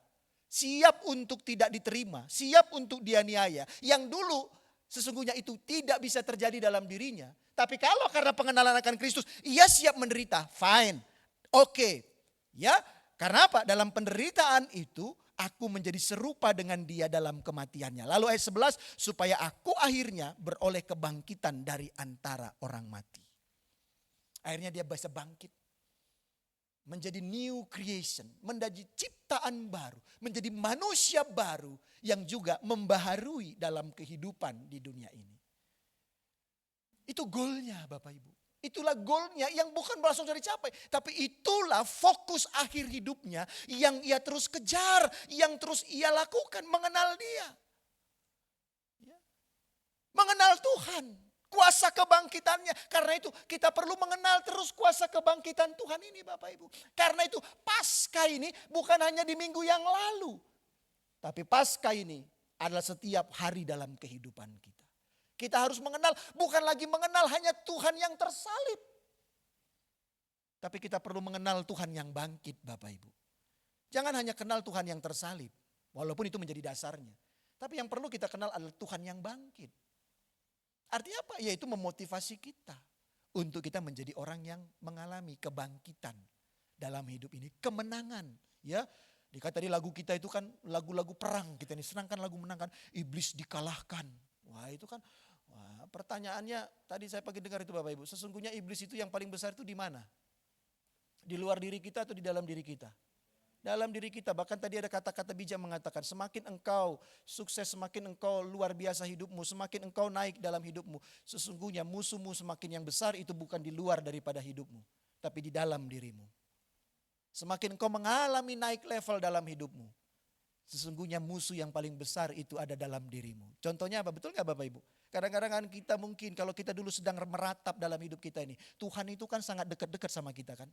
siap untuk tidak diterima, siap untuk dianiaya. Yang dulu sesungguhnya itu tidak bisa terjadi dalam dirinya. Tapi kalau karena pengenalan akan Kristus, ia siap menderita, fine, oke. Ya, karena apa? Dalam penderitaan itu aku menjadi serupa dengan dia dalam kematiannya. Lalu ayat 11, supaya aku akhirnya beroleh kebangkitan dari antara orang mati. Akhirnya dia bisa bangkit. Menjadi new creation, menjadi ciptaan baru, menjadi manusia baru yang juga membaharui dalam kehidupan di dunia ini. Itu goalnya Bapak Ibu. Itulah goalnya yang bukan langsung dari capai. Tapi itulah fokus akhir hidupnya yang ia terus kejar. Yang terus ia lakukan. Mengenal dia. Ya. Mengenal Tuhan. Kuasa kebangkitannya. Karena itu kita perlu mengenal terus kuasa kebangkitan Tuhan ini Bapak Ibu. Karena itu Paskah ini bukan hanya di minggu yang lalu. Tapi Paskah ini adalah setiap hari dalam kehidupan kita. Kita harus mengenal, bukan lagi mengenal hanya Tuhan yang tersalib. Tapi kita perlu mengenal Tuhan yang bangkit Bapak Ibu. Jangan hanya kenal Tuhan yang tersalib, walaupun itu menjadi dasarnya. Tapi yang perlu kita kenal adalah Tuhan yang bangkit. Artinya apa? Yaitu memotivasi kita untuk kita menjadi orang yang mengalami kebangkitan dalam hidup ini. Kemenangan. Ya, dikata tadi lagu kita itu kan lagu-lagu perang. Kita ini senangkan lagu menangkan, iblis dikalahkan. Wah itu kan, pertanyaannya tadi saya pagi dengar itu Bapak Ibu. Sesungguhnya iblis itu yang paling besar itu di mana? Di luar diri kita atau di dalam diri kita? Dalam diri kita. Bahkan tadi ada kata-kata bijak mengatakan semakin engkau sukses, semakin engkau luar biasa hidupmu, semakin engkau naik dalam hidupmu. Sesungguhnya musuhmu semakin yang besar itu bukan di luar daripada hidupmu. Tapi di dalam dirimu. Semakin engkau mengalami naik level dalam hidupmu. Sesungguhnya musuh yang paling besar itu ada dalam dirimu. Contohnya apa? Betul gak Bapak Ibu? Kadang-kadang kan kita mungkin kalau kita dulu sedang meratap dalam hidup kita ini. Tuhan itu kan sangat dekat-dekat sama kita kan.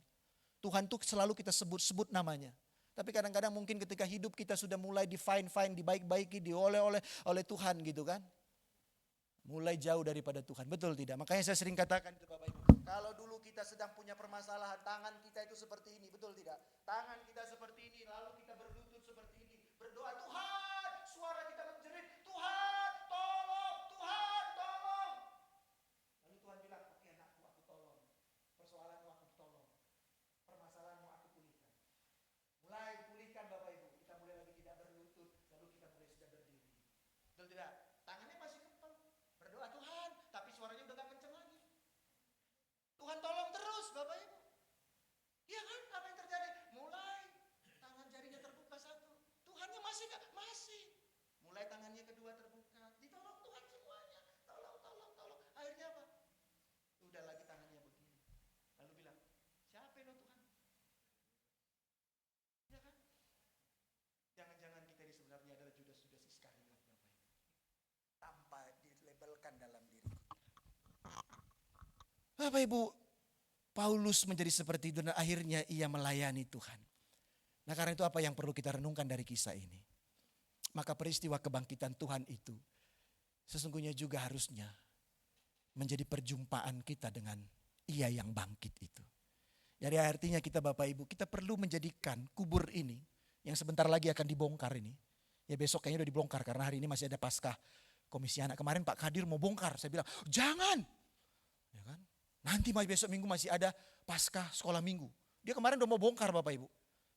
Tuhan itu selalu kita sebut-sebut namanya. Tapi kadang-kadang mungkin ketika hidup kita sudah mulai di-fine, dibaik-baiki, diolah oleh Tuhan gitu kan. Mulai jauh daripada Tuhan. Betul tidak? Makanya saya sering katakan itu Bapak Ibu. Kalau dulu kita sedang punya permasalahan, tangan kita itu seperti ini. Betul tidak? Tangan kita seperti ini, lalu kita berlutut seperti ini. Berdoa, Tuhan, suara kita menjerit, Tuhan tolong, Tuhan tolong. Lalu Tuhan bilang, oke anakku aku tolong. Persoalanmu aku tolong. Permasalahanmu aku pulihkan. Mulai pulihkan Bapak Ibu, kita mulai lagi tidak berlutut, lalu kita mulai sudah berdiri. Betul tidak? Tangannya masih kempel. Berdoa Tuhan, tapi suaranya udah gak kenceng lagi. Tuhan tolong terus Bapak Ibu. Iya kan? Apa yang terjadi? Mulai Bapak Ibu, Paulus menjadi seperti itu dan akhirnya ia melayani Tuhan. Nah karena itu apa yang perlu kita renungkan dari kisah ini? Maka peristiwa kebangkitan Tuhan itu sesungguhnya juga harusnya menjadi perjumpaan kita dengan Ia yang bangkit itu. Jadi artinya kita Bapak Ibu, kita perlu menjadikan kubur ini yang sebentar lagi akan dibongkar ini. Ya besok kayaknya udah dibongkar karena hari ini masih ada Paskah Komisi Anak. Kemarin Pak Kadir mau bongkar, saya bilang jangan. Ya kan? Nanti besok minggu masih ada Paskah sekolah minggu. Dia kemarin udah mau bongkar Bapak Ibu.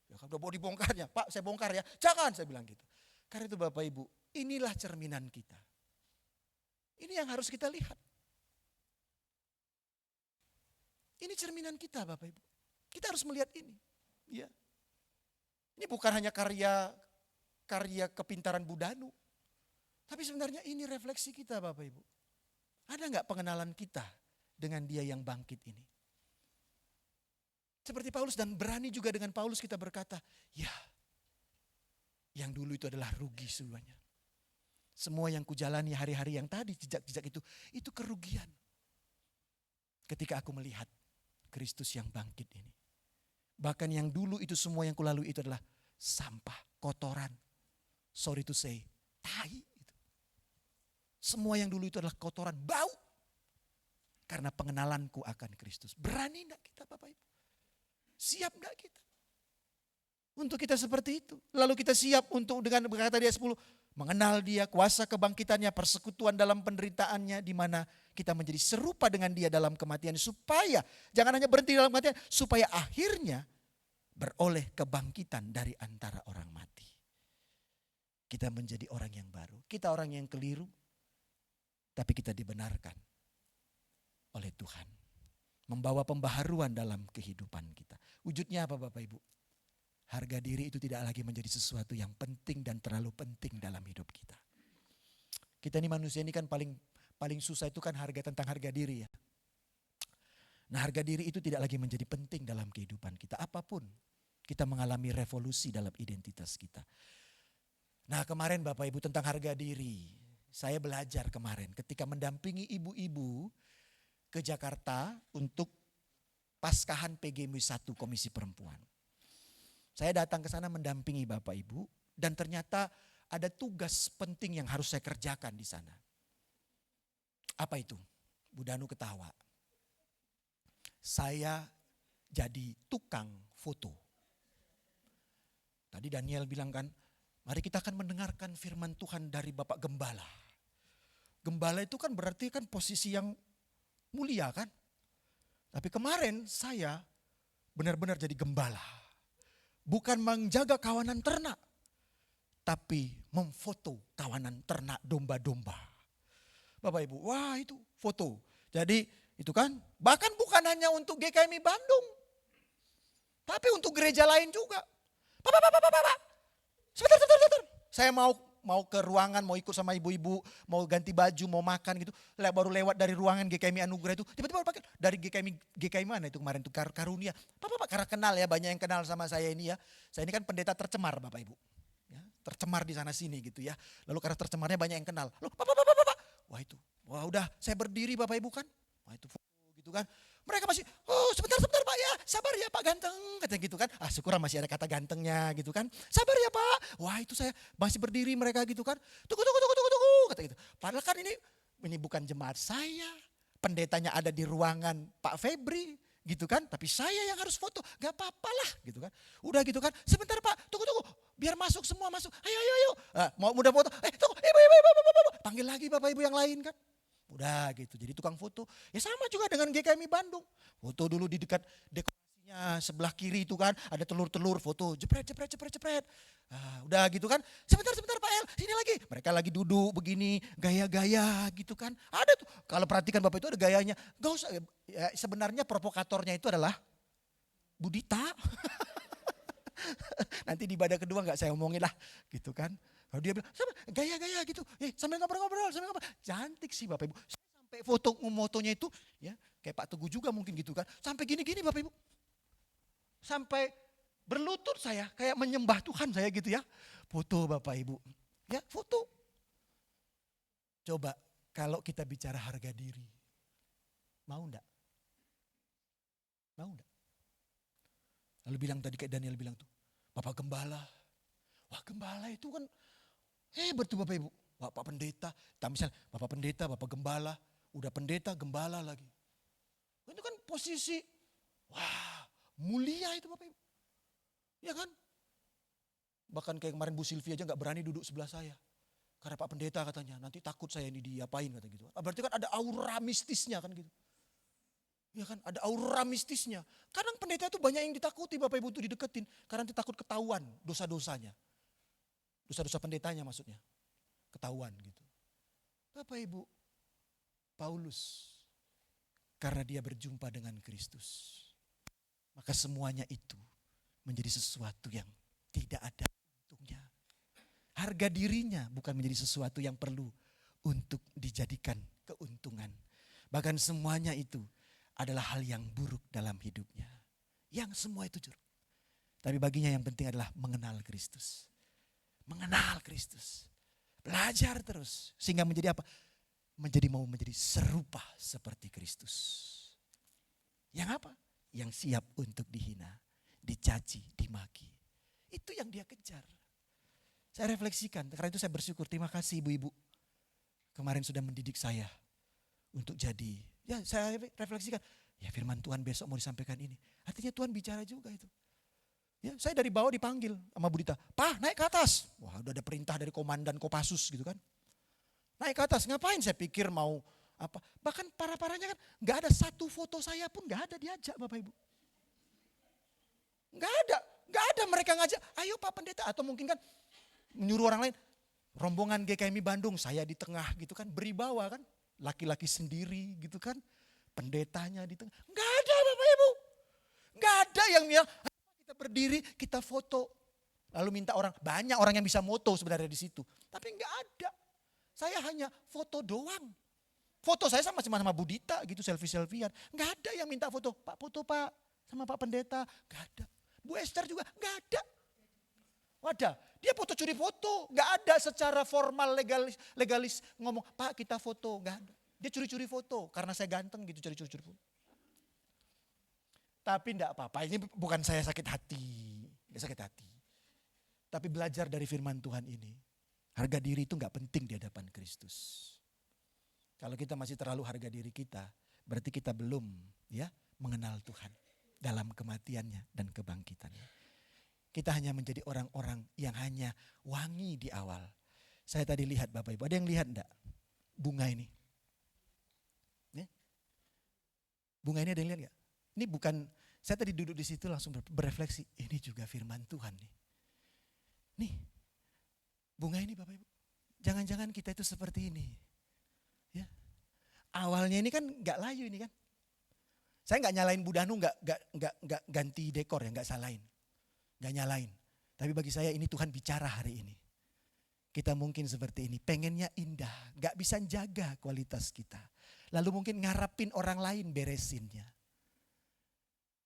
Ya kan, udah mau dibongkarnya, Pak saya bongkar ya. Jangan, saya bilang gitu. Karena itu Bapak Ibu, inilah cerminan kita. Ini yang harus kita lihat. Ini cerminan kita Bapak Ibu. Kita harus melihat ini. Ya. Ini bukan hanya karya kepintaran Budanu. Tapi sebenarnya ini refleksi kita Bapak Ibu. Ada nggak pengenalan kita dengan Dia yang bangkit ini? Seperti Paulus, dan berani juga dengan Paulus kita berkata, ya yang dulu itu adalah rugi semuanya. Semua yang kujalani hari-hari yang tadi, jejak-jejak itu kerugian. Ketika aku melihat Kristus yang bangkit ini. Bahkan yang dulu itu semua yang kulalui itu adalah sampah, kotoran. Sorry to say, tai. Semua yang dulu itu adalah kotoran, bau. Karena pengenalanku akan Kristus. Berani enggak kita Bapak Ibu? Siap enggak kita? Untuk kita seperti itu. Lalu kita siap untuk dengan berkata dia 10. Mengenal Dia, kuasa kebangkitannya, persekutuan dalam penderitaannya. Di mana kita menjadi serupa dengan Dia dalam kematian. Supaya, jangan hanya berhenti dalam kematian. Supaya akhirnya beroleh kebangkitan dari antara orang mati. Kita menjadi orang yang baru. Kita orang yang keliru. Tapi kita dibenarkan oleh Tuhan. Membawa pembaharuan dalam kehidupan kita. Wujudnya apa Bapak Ibu? Harga diri itu tidak lagi menjadi sesuatu yang penting dan terlalu penting dalam hidup kita. Kita ini manusia ini kan paling susah itu kan tentang harga diri ya. Nah harga diri itu tidak lagi menjadi penting dalam kehidupan kita. Apapun kita mengalami revolusi dalam identitas kita. Nah kemarin Bapak Ibu tentang harga diri. Saya belajar kemarin ketika mendampingi ibu-ibu ke Jakarta untuk Paskahan PGMI 1 Komisi Perempuan. Saya datang ke sana mendampingi Bapak Ibu dan ternyata ada tugas penting yang harus saya kerjakan di sana. Apa itu? Bu Danu ketawa. Saya jadi tukang foto. Tadi Daniel bilang kan, mari kita akan mendengarkan firman Tuhan dari Bapak Gembala. Gembala itu kan berarti kan posisi yang mulia kan. Tapi kemarin saya benar-benar jadi gembala. Bukan menjaga kawanan ternak. Tapi memfoto kawanan ternak domba-domba. Bapak Ibu, wah itu foto. Jadi itu kan bahkan bukan hanya untuk GKMI Bandung. Tapi untuk gereja lain juga. Pak. Sebentar. Saya mau ke ruangan, mau ikut sama ibu-ibu, mau ganti baju, mau makan gitu. Baru lewat dari ruangan GKMI Anugerah itu, tiba-tiba pakai dari GKMI mana itu kemarin tuh Karunia. Pak, karena kenal ya, banyak yang kenal sama saya ini ya. Saya ini kan pendeta tercemar Bapak Ibu. Ya, tercemar di sana sini gitu ya. Lalu karena tercemarnya banyak yang kenal. Loh, Pak. Wah udah saya berdiri Bapak Ibu kan. Wah itu gitu kan. Mereka masih, sebentar Pak ya, sabar ya Pak ganteng, katanya gitu kan. Syukur masih ada kata gantengnya gitu kan. Sabar ya Pak. Wah itu saya masih berdiri mereka gitu kan. Tunggu, kata gitu. Padahal kan ini bukan jemaat saya. Pendetanya ada di ruangan Pak Febri gitu kan. Tapi saya yang harus foto, gak apa-apa lah gitu kan. Udah gitu kan, sebentar Pak, tunggu. Biar semua masuk. Ayo. Mau mudah foto, tunggu, ibu. Panggil lagi Bapak Ibu yang lain kan. Udah gitu, jadi tukang foto. Ya sama juga dengan GKMI Bandung. Foto dulu di dekat dekorasinya sebelah kiri itu kan. Ada telur-telur foto, jepret. Udah gitu kan. Sebentar Pak El, sini lagi. Mereka lagi duduk begini, gaya-gaya gitu kan. Ada tuh, kalau perhatikan Bapak itu ada gayanya. Gak usah, ya, sebenarnya provokatornya itu adalah Budita. Nanti di ibadah kedua gak saya omongin lah gitu kan. Kalau dia bilang, gaya-gaya gitu, sambil ngobrol. Cantik sih Bapak Ibu. Saya sampai fotonya itu, ya kayak Pak Teguh juga mungkin gitu kan. Sampai gini-gini Bapak Ibu. Sampai berlutut saya, kayak menyembah Tuhan saya gitu ya. Foto Bapak Ibu. Ya foto. Coba kalau kita bicara harga diri. Mau enggak? Mau enggak? Lalu bilang tadi kayak Daniel bilang tuh, Bapak Gembala. Wah Gembala itu kan hebat tuh Bapak Ibu. Bapak Pendeta, misalnya Bapak Pendeta, Bapak Gembala, udah Pendeta, Gembala lagi. Itu kan posisi, wah mulia itu Bapak Ibu. Ya kan? Bahkan kayak kemarin Bu Silvi aja gak berani duduk sebelah saya. Karena Pak Pendeta katanya, nanti takut saya ini diapain kata gitu. Berarti kan ada aura mistisnya kan gitu. Ya kan, ada aura mistisnya. Kadang pendeta itu banyak yang ditakuti Bapak Ibu itu dideketin. Karena nanti takut ketahuan dosa-dosanya. Dosa-dosa pendetanya maksudnya. Ketahuan gitu. Bapak Ibu, Paulus, karena dia berjumpa dengan Kristus. Maka semuanya itu menjadi sesuatu yang tidak ada untungnya. Harga dirinya bukan menjadi sesuatu yang perlu untuk dijadikan keuntungan. Bahkan semuanya itu adalah hal yang buruk dalam hidupnya. Yang semua itu buruk. Tapi baginya yang penting adalah mengenal Kristus. Mengenal Kristus. Belajar terus. Sehingga menjadi apa? Mau menjadi serupa seperti Kristus. Yang apa? Yang siap untuk dihina, dicaci, dimaki. Itu yang dia kejar. Saya refleksikan, karena itu saya bersyukur. Terima kasih ibu-ibu. Kemarin sudah mendidik saya untuk jadi. Ya saya refleksikan, ya firman Tuhan besok mau disampaikan ini. Artinya Tuhan bicara juga itu. Ya, saya dari bawah dipanggil sama Bu Dita. Pak naik ke atas. Wah udah ada perintah dari komandan Kopassus gitu kan. Naik ke atas, ngapain saya pikir mau apa. Bahkan parah-parahnya kan gak ada satu foto saya pun gak ada diajak Bapak Ibu. Gak ada mereka ngajak. Ayo Pak Pendeta atau mungkin kan menyuruh orang lain. Rombongan GKMI Bandung saya di tengah gitu kan beribawa kan. Laki-laki sendiri gitu kan. Pendetanya di tengah. Gak ada Bapak Ibu. Gak ada yang bilang kita berdiri kita foto. Lalu minta orang, banyak orang yang bisa moto sebenarnya di situ. Tapi gak ada. Saya hanya foto doang. Foto saya sama Bu Dita gitu selfie-selfiean. Gak ada yang minta foto. Pak foto Pak sama Pak Pendeta. Gak ada. Bu Esther juga gak ada. Wadah, dia foto curi foto. Gak ada secara formal legalis ngomong, Pak kita foto. Gak ada. Dia curi-curi foto karena saya ganteng gitu curi-curi foto. Tapi enggak apa-apa, ini bukan saya sakit hati. Enggak sakit hati. Tapi belajar dari firman Tuhan ini. Harga diri itu enggak penting di hadapan Kristus. Kalau kita masih terlalu harga diri kita, berarti kita belum ya mengenal Tuhan dalam kematiannya dan kebangkitannya. Kita hanya menjadi orang-orang yang hanya wangi di awal. Saya tadi lihat Bapak Ibu, ada yang lihat enggak? Bunga ini. Bunga ini ada yang lihat enggak? Ini bukan, saya tadi duduk di situ langsung berefleksi, ini juga firman Tuhan nih. Nih, bunga ini Bapak Ibu, jangan-jangan kita itu seperti ini. Ya, awalnya ini kan enggak layu ini kan. Saya enggak nyalain Bu Danu, enggak ganti dekor ya, enggak salahin. Enggak nyalain. Tapi bagi saya ini Tuhan bicara hari ini. Kita mungkin seperti ini, pengennya indah, enggak bisa jaga kualitas kita. Lalu mungkin ngarapin orang lain beresinnya.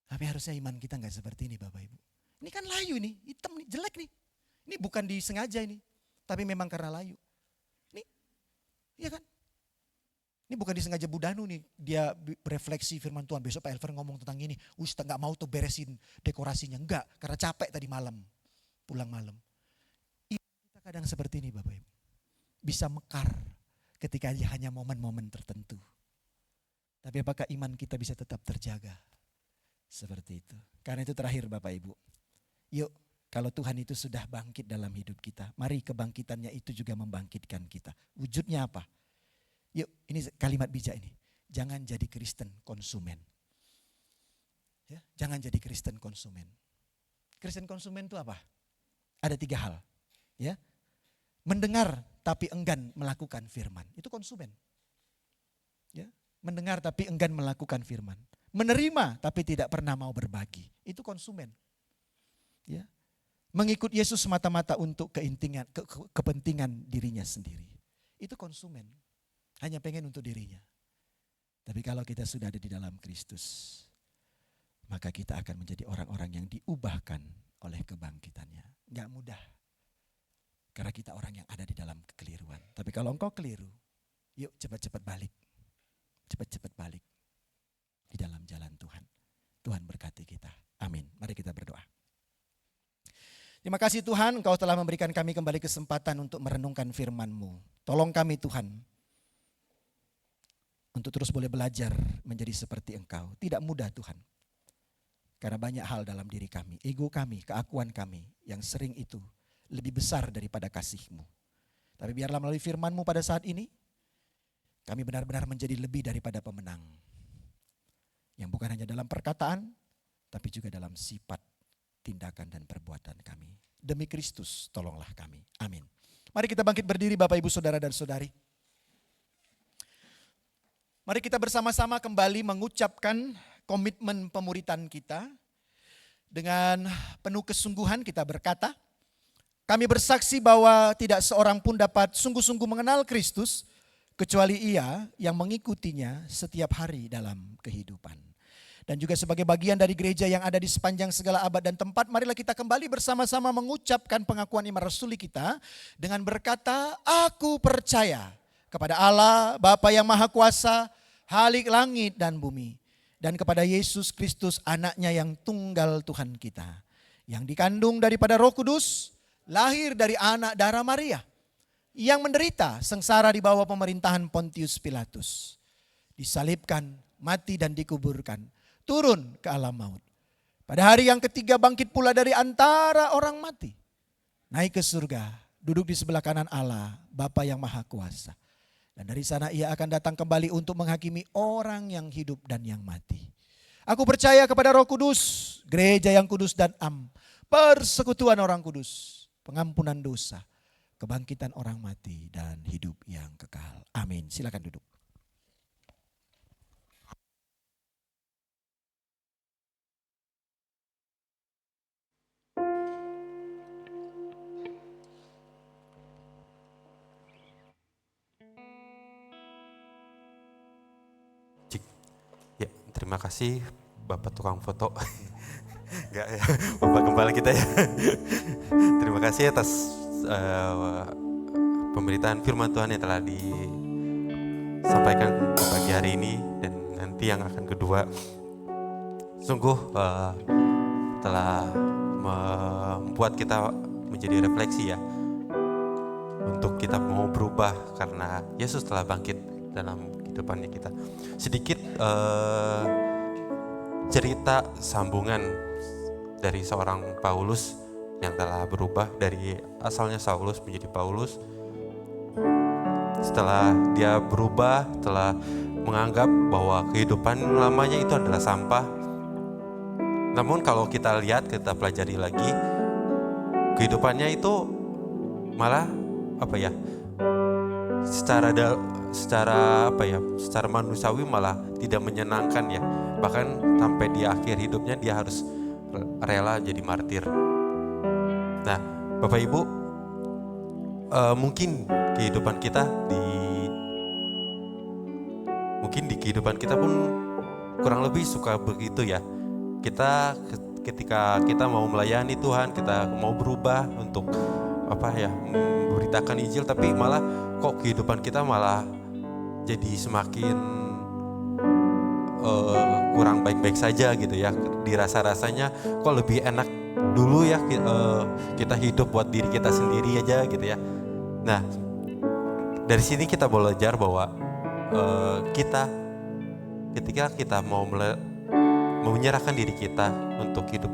Tapi harusnya iman kita enggak seperti ini Bapak Ibu. Ini kan layu nih, hitam nih, jelek nih. Ini bukan disengaja ini, tapi memang karena layu. Ini, iya kan? Ini bukan disengaja Bu Danu nih, dia refleksi firman Tuhan. Besok Pak Elver ngomong tentang ini, Ustaz gak mau tuh beresin dekorasinya. Enggak, karena capek tadi malam, pulang malam. Kita kadang seperti ini Bapak Ibu. Bisa mekar ketika hanya momen-momen tertentu. Tapi apakah iman kita bisa tetap terjaga? Seperti itu. Karena itu terakhir Bapak Ibu. Yuk, kalau Tuhan itu sudah bangkit dalam hidup kita, mari kebangkitannya itu juga membangkitkan kita. Wujudnya apa? Yuk, ini kalimat bijak ini. Jangan jadi Kristen konsumen. Ya, jangan jadi Kristen konsumen. Kristen konsumen itu apa? Ada 3 hal. Ya, mendengar tapi enggan melakukan firman. Itu konsumen. Ya, mendengar tapi enggan melakukan firman. Menerima tapi tidak pernah mau berbagi. Itu konsumen. Ya, mengikut Yesus semata-mata untuk kepentingan dirinya sendiri. Itu konsumen. Hanya pengen untuk dirinya. Tapi kalau kita sudah ada di dalam Kristus, maka kita akan menjadi orang-orang yang diubahkan oleh kebangkitannya. Gak mudah. Karena kita orang yang ada di dalam kekeliruan. Tapi kalau engkau keliru, yuk cepat-cepat balik. Cepat-cepat balik di dalam jalan Tuhan. Tuhan berkati kita. Amin. Mari kita berdoa. Terima kasih Tuhan, Engkau telah memberikan kami kembali kesempatan untuk merenungkan firman-Mu. Tolong kami Tuhan, untuk terus boleh belajar menjadi seperti Engkau. Tidak mudah Tuhan, karena banyak hal dalam diri kami, ego kami, keakuan kami, yang sering itu lebih besar daripada kasih-Mu. Tapi biarlah melalui firman-Mu pada saat ini, kami benar-benar menjadi lebih daripada pemenang. Yang bukan hanya dalam perkataan, tapi juga dalam sifat, tindakan dan perbuatan kami. Demi Kristus, tolonglah kami. Amin. Mari kita bangkit berdiri Bapak, Ibu, Saudara dan Saudari. Mari kita bersama-sama kembali mengucapkan komitmen pemuritan kita. Dengan penuh kesungguhan kita berkata, kami bersaksi bahwa tidak seorang pun dapat sungguh-sungguh mengenal Kristus, kecuali ia yang mengikutinya setiap hari dalam kehidupan. Dan juga sebagai bagian dari gereja yang ada di sepanjang segala abad dan tempat, marilah kita kembali bersama-sama mengucapkan pengakuan iman rasuli kita dengan berkata, aku percaya kepada Allah, Bapa yang Maha Kuasa, Halik langit dan bumi, dan kepada Yesus Kristus anaknya yang tunggal Tuhan kita, yang dikandung daripada Roh Kudus, lahir dari anak darah Maria, yang menderita sengsara di bawah pemerintahan Pontius Pilatus, disalibkan, mati dan dikuburkan, turun ke alam maut. Pada hari yang ketiga bangkit pula dari antara orang mati, naik ke surga, duduk di sebelah kanan Allah, Bapa yang Maha Kuasa. Dan dari sana ia akan datang kembali untuk menghakimi orang yang hidup dan yang mati. Aku percaya kepada Roh Kudus, gereja yang kudus dan am, persekutuan orang kudus, pengampunan dosa, kebangkitan orang mati dan hidup yang kekal. Amin. Silakan duduk. Ya, terima kasih Bapak tukang foto. Enggak ya, Bapak Gembala kita ya. Terima kasih atas pemberitaan firman Tuhan yang telah disampaikan pagi hari ini dan nanti yang akan kedua. Sungguh telah membuat kita menjadi refleksi ya. Untuk kita mau berubah karena Yesus telah bangkit dalam kehidupannya kita. Sedikit cerita sambungan dari seorang Paulus yang telah berubah dari asalnya Saulus menjadi Paulus. Setelah dia berubah, telah menganggap bahwa kehidupan lamanya itu adalah sampah. Namun kalau kita lihat, kita pelajari lagi, kehidupannya itu malah secara manusiawi malah tidak menyenangkan ya. Bahkan sampai di akhir hidupnya dia harus rela jadi martir. Nah, Bapak Ibu, mungkin di kehidupan kita pun kurang lebih suka begitu ya. Ketika kita mau melayani Tuhan, kita mau berubah untuk memberitakan Injil, tapi malah kok kehidupan kita malah jadi semakin kurang baik-baik saja gitu ya. Dirasa-rasanya kok lebih enak dulu ya kita hidup buat diri kita sendiri aja gitu ya. Nah, dari sini kita belajar bahwa ketika kita mau menyerahkan diri kita untuk hidup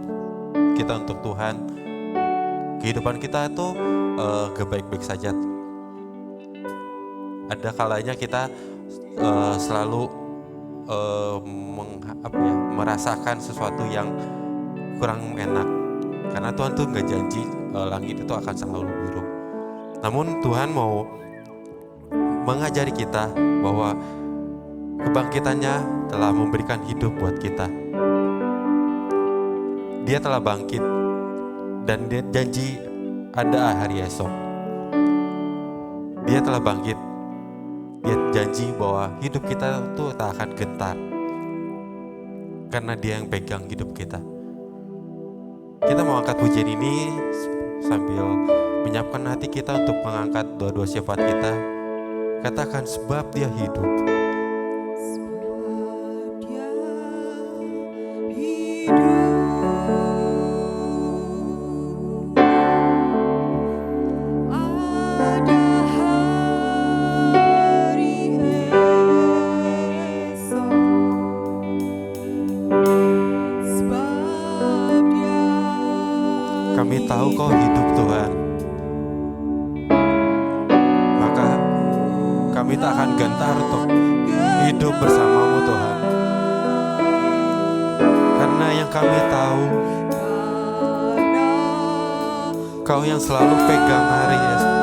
kita untuk Tuhan, kehidupan kita itu gak baik-baik saja. Ada kalanya kita selalu merasakan sesuatu yang kurang enak, karena Tuhan tuh gak janji langit itu akan selalu biru. Namun Tuhan mau mengajari kita bahwa kebangkitannya telah memberikan hidup buat kita. Dia telah bangkit dan dia janji ada hari esok. Dia telah bangkit. Dia janji bahwa hidup kita itu tak akan gentar, karena dia yang pegang hidup kita. Kita mau angkat pujian ini sambil menyiapkan hati kita untuk mengangkat doa-doa syafaat kita. Katakan, sebab dia hidup. Sebab dia hidup. hidup Tuhan, maka kami tak akan gentar untuk hidup bersama-Mu Tuhan. Karena yang kami tahu, Kau yang selalu pegang hari Yesus.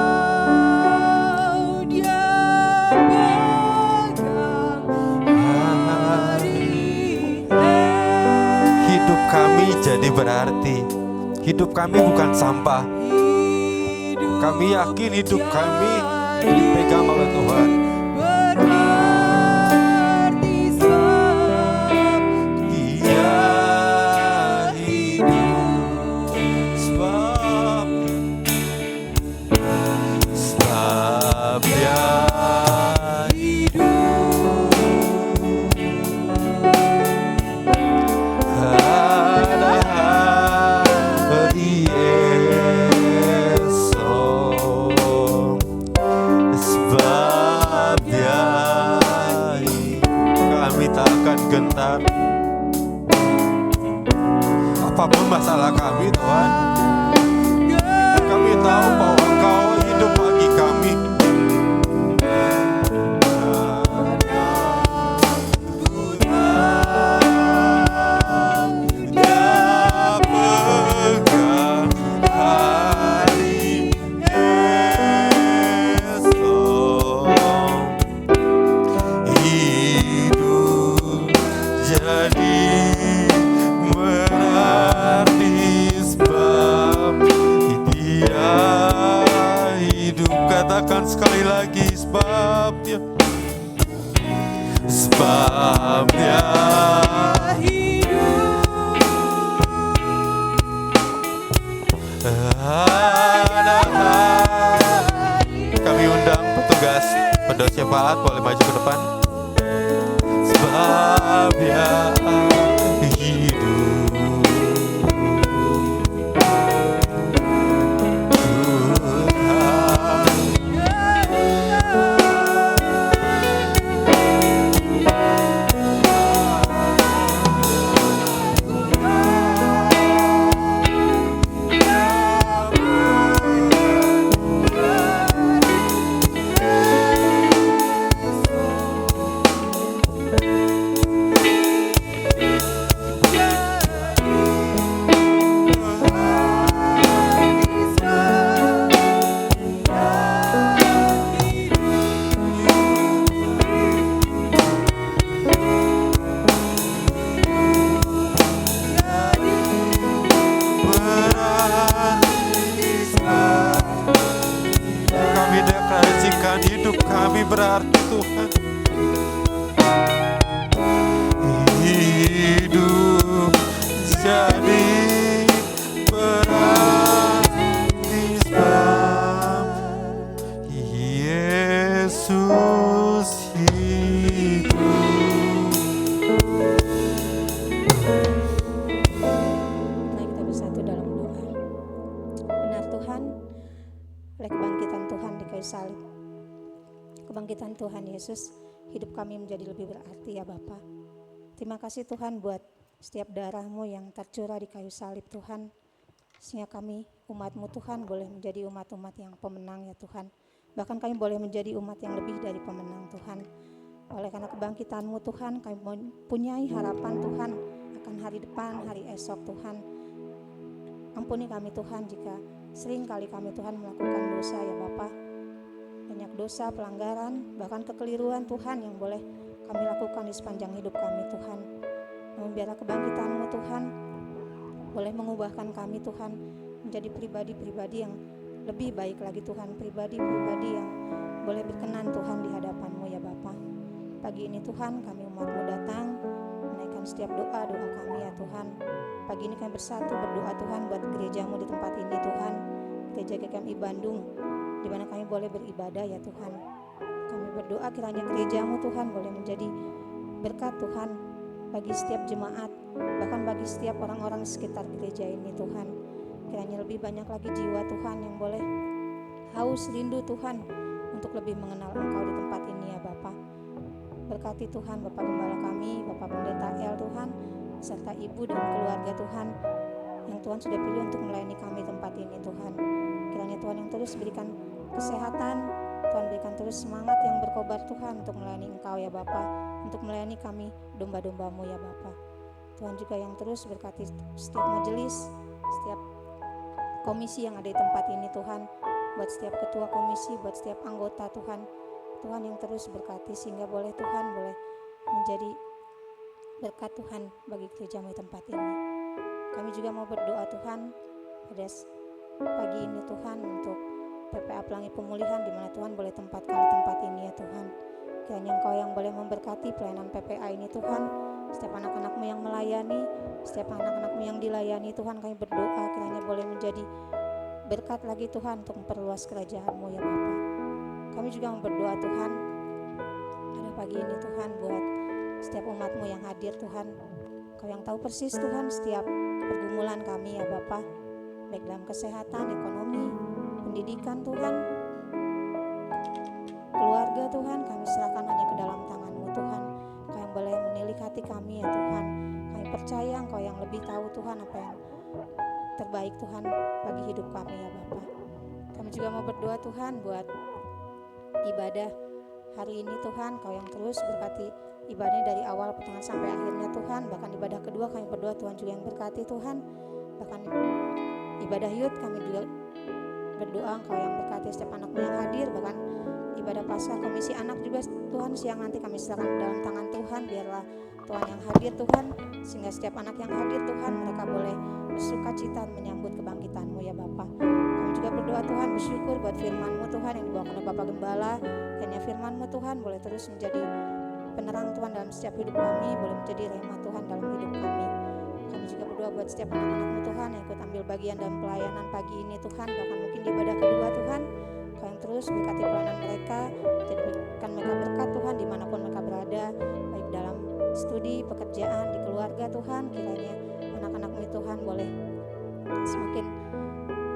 Hidup kami jadi berarti. Hidup kami bukan sampah. Kami yakin hidup kami dipegang oleh Tuhan. Dia hidup sebab dia ada hari esok, sebab dia kami tak akan gentar apapun masalah kami Tuhan. Kami tahu bahwa Engkau hidup bagi kami. Dia pegang hari esok, hidup jadi berarti sebab dia hidup. Katakan sekali lagi, sebab dia kami undang petugas pendoa syafaat boleh maju ke depan. Sebab dia hidup. Kami deklarasikan hidup kami berarti Tuhan. Hidup jadi berarti sebab Yesus hidup. Mari kita bersatu dalam doa. Benar Tuhan, oleh kebangkitan Tuhan di kayu salib, kebangkitan Tuhan Yesus, hidup kami menjadi lebih berarti ya Bapa. Terima kasih Tuhan buat setiap darah-Mu yang tercurah di kayu salib Tuhan, sehingga kami umat-Mu Tuhan boleh menjadi umat-umat yang pemenang ya Tuhan. Bahkan kami boleh menjadi umat yang lebih dari pemenang Tuhan. Oleh karena kebangkitan-Mu Tuhan, kami mempunyai harapan Tuhan akan hari depan, hari esok Tuhan. Ampuni kami Tuhan jika sering kali kami Tuhan melakukan dosa ya Bapa. Banyak dosa, pelanggaran, bahkan kekeliruan Tuhan yang boleh kami lakukan di sepanjang hidup kami Tuhan. Namun biarlah kebangkitan-Mu Tuhan boleh mengubahkan kami Tuhan menjadi pribadi-pribadi yang lebih baik lagi Tuhan. Pribadi-pribadi yang boleh berkenan Tuhan di hadapan-Mu ya Bapa. Pagi ini Tuhan kami umat-Mu datang menaikkan setiap doa-doa kami ya Tuhan. Pagi ini kami bersatu berdoa Tuhan buat gereja-Mu di tempat ini Tuhan. Gereja GKMI Bandung di mana kami boleh beribadah ya Tuhan. Kami berdoa kiranya gereja-Mu Tuhan boleh menjadi berkat Tuhan bagi setiap jemaat, bahkan bagi setiap orang-orang sekitar gereja ini Tuhan. Kiranya lebih banyak lagi jiwa Tuhan yang boleh haus rindu Tuhan untuk lebih mengenal Engkau di tempat ini ya Bapa. Berkati Tuhan Bapak Gembala kami, Bapak Pendeta El Tuhan, serta Ibu dan keluarga Tuhan. yang Tuhan sudah pilih untuk melayani kami tempat ini Tuhan. Kiranya Tuhan yang terus berikan kesehatan, Tuhan berikan terus semangat yang berkobar Tuhan untuk melayani Engkau ya Bapa, untuk melayani kami domba-domba-Mu ya Bapa. Tuhan juga yang terus berkati setiap majelis, setiap komisi yang ada di tempat ini Tuhan, buat setiap ketua komisi, buat setiap anggota Tuhan. Tuhan yang terus berkati sehingga boleh Tuhan boleh menjadi berkat Tuhan bagi gereja-Mu di tempat ini. Kami juga mau berdoa Tuhan pada pagi ini Tuhan untuk PPA Pelangi Pemulihan, di mana Tuhan boleh tempatkan di tempat ini ya Tuhan. Kiranya Engkau yang boleh memberkati pelayanan PPA ini Tuhan. Setiap anak-anak-Mu yang melayani, setiap anak-anak-Mu yang dilayani Tuhan, kami berdoa kiranya boleh menjadi berkat lagi Tuhan untuk memperluas kerajaan-Mu ya Bapa. Kami juga mau berdoa Tuhan pada pagi ini Tuhan buat setiap umat-Mu yang hadir Tuhan. Kau yang tahu persis Tuhan setiap pergumulan kami ya Bapa, baik dalam kesehatan, ekonomi, pendidikan Tuhan, keluarga Tuhan, kami serahkan hanya ke dalam tangan-Mu Tuhan. Kau yang boleh menilik hati kami ya Tuhan. Kami percaya Engkau yang lebih tahu Tuhan apa yang terbaik Tuhan bagi hidup kami ya Bapa. Kami juga mau berdoa Tuhan buat ibadah hari ini Tuhan. Kau yang terus berkati ibadahnya dari awal pertengahan sampai akhirnya Tuhan. Bahkan ibadah kedua kami berdoa Tuhan juga yang berkati Tuhan. Bahkan ibadah youth kami juga berdoa Engkau yang berkati setiap anak-Mu yang hadir. Bahkan ibadah Paskah komisi anak juga Tuhan siang nanti kami serahkan dalam tangan Tuhan. Biarlah Tuhan yang hadir Tuhan, sehingga setiap anak yang hadir Tuhan mereka boleh bersukacita menyambut kebangkitan-Mu ya Bapa. Kami juga berdoa Tuhan, bersyukur buat firman-Mu Tuhan yang dibawakan oleh Bapak Gembala. Kiranya firman-Mu Tuhan boleh terus menjadi penerang Tuhan dalam setiap hidup kami, boleh menjadi rema Tuhan dalam hidup kami. Kami juga berdoa buat setiap anak-anak-Mu Tuhan yang ikut ambil bagian dalam pelayanan pagi ini Tuhan, bahkan mungkin di ibadah kedua Tuhan. Kau yang terus berkati pelayanan mereka, jadikan mereka berkat Tuhan dimanapun mereka berada, baik dalam studi, pekerjaan, di keluarga Tuhan. Kiranya anak-anak-Mu Tuhan boleh semakin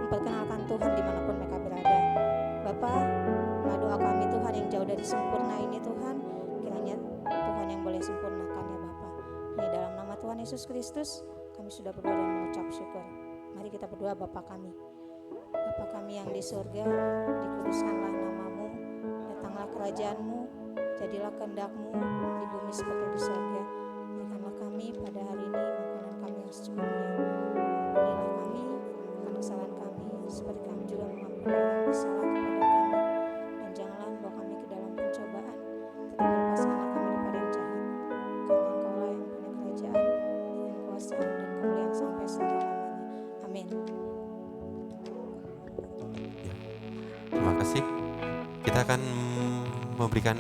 memperkenalkan Tuhan dimanapun mereka berada. Bapa, doa kami Tuhan yang jauh dari sempurna ini Tuhan, kiranya Tuhan yang boleh sempurnakan ya Bapa. Ini dalam nama Tuhan Yesus Kristus kami sudah berdoa dan mengucap syukur. Mari kita berdoa. Bapa kami, Bapa kami yang di surga, dikuduskanlah nama-Mu, datanglah kerajaan-Mu, jadilah kehendak-Mu di bumi seperti di surga. Berikanlah kami pada hari ini makanan kami yang secukupnya. Ampunilah kami akan kesalahan kami, seperti kami juga mengampuni orang yang bersalah kepada kami. Dan janganlah membawa kami ke dalam pencobaan, tetapi lepaskanlah kami daripada yang jahat. Karena Engkau-lah yang punya kerajaan, dan kuasa, dan kemuliaan sampai selama-lamanya. Amin. Terima kasih. Kita akan memberikan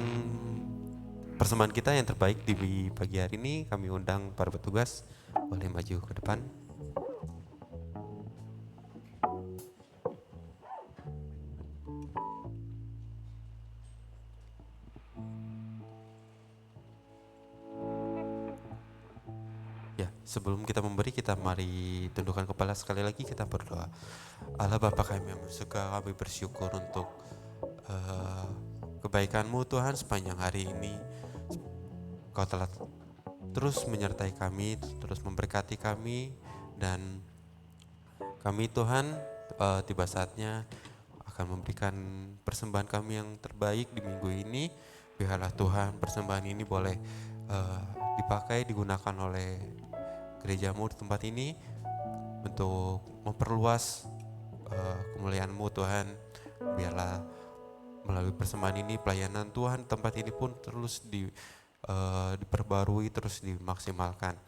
persembahan kita yang terbaik di pagi hari ini. Kami undang para petugas boleh maju ke depan. Ya, sebelum kita memberi, kita mari tundukkan kepala sekali lagi, kita berdoa. Allah Bapa kami yang bersuka, kami bersyukur untuk kebaikan-Mu Tuhan sepanjang hari ini. Kau telah terus menyertai kami, terus memberkati kami, dan kami Tuhan tiba saatnya akan memberikan persembahan kami yang terbaik di minggu ini. Biarlah Tuhan persembahan ini boleh dipakai, digunakan oleh gereja-Mu di tempat ini untuk memperluas kemuliaan-Mu Tuhan. Biarlah melalui persembahan ini pelayanan Tuhan tempat ini pun terus diperbarui, terus dimaksimalkan.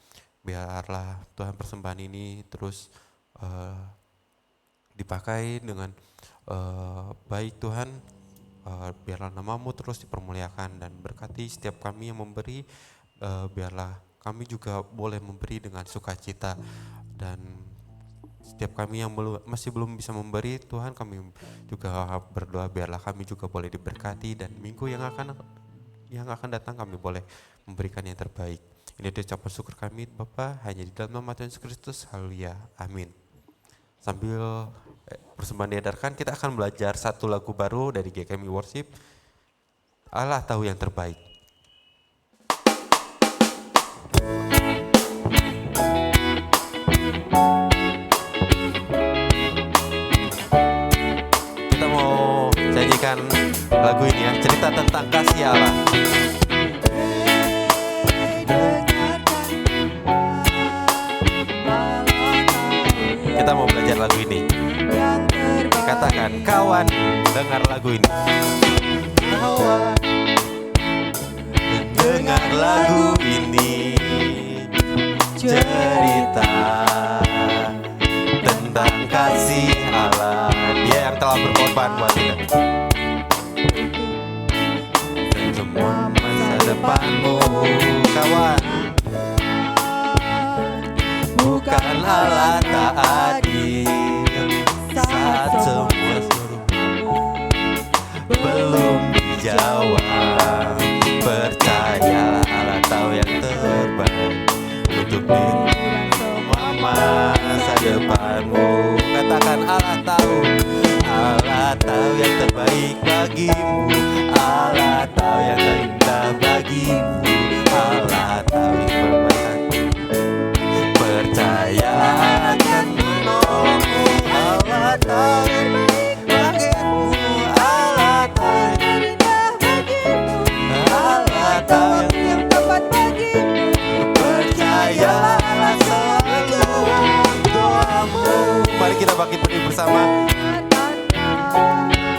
Biarlah Tuhan persembahan ini terus dipakai dengan baik Tuhan. Biarlah nama-Mu terus dipermuliakan dan berkati setiap kami yang memberi. Biarlah kami juga boleh memberi dengan sukacita, dan setiap kami yang masih belum bisa memberi Tuhan, kami juga berdoa biarlah kami juga boleh diberkati, dan minggu yang akan datang kami boleh memberikan yang terbaik. Ini ucapan syukur kami Bapa, hanya di dalam nama Tuhan Yesus Kristus. Haleluya, amin. Sambil persembahan diedarkan, kita akan belajar satu lagu baru dari GKMI Worship, Allah Tahu Yang Terbaik. nyanyikan lagu ini ya, cerita tentang kasih Allah. Kita mau belajar lagu ini. Katakan, kawan, dengar lagu ini. Kawan, dengar lagu ini, cerita tentang kasih Allah. Dia yang telah berkorban buat kita. Dan semua masa depanmu, kawan, bukan Allah tak adil. Saat semua suruhmu belum dijawab, percayalah Allah tahu yang terbaik untuk dirimu dan semua masa depanmu. Katakan, Allah tahu yang terbaik bagimu. Allah tahu yang terindah bagimu. Allah tahu yang terbaik. Percayalah akan menolongmu. Allah tahu yang bagimu. Allah tahu yang terindah bagimu. Allah tahu yang tepat bagimu. Percayalah Allah selalu doamu. Mari kita bangkit berdiri bersama.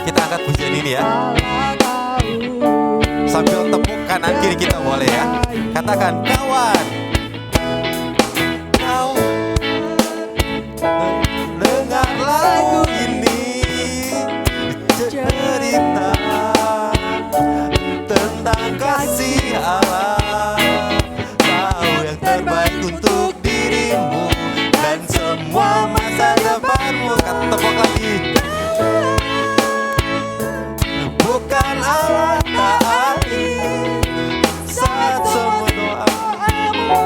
Kita angkat pujian ini ya. Sambil tepuk kanan kiri kita boleh ya. Katakan, kawan, kau dengar lagu ini, cerita tentang kasih Allah. Tahu yang terbaik untuk dirimu dan semua masa depanmu. Kata tepuk lagi. Bukan Allah tak adil saat semua doamu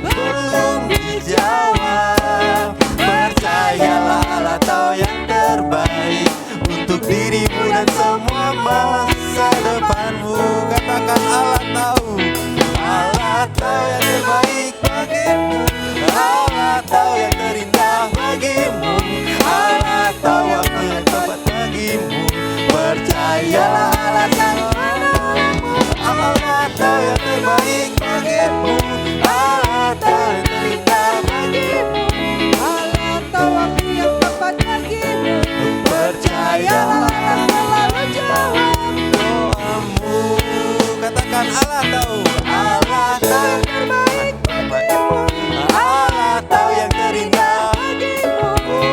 belum dijawab. Percayalah Allah tahu yang terbaik untuk dirimu dan semua masa depanmu. Katakan, Allah tahu yang terbaik bagimu. Allah tahu yang terindah bagimu. Allah tahu waktu yang tepat bagimu. Percayalah Allah selalu. Allah tahu yang terbaik bagimu. Allah tahu yang terindah bagimu. Allah tahu waktu yang tepat bagimu. Percayalah Allah selalu jawab doamu. Katakan, Allah tahu yang terbaik bagimu. Allah tahu yang terindah bagimu.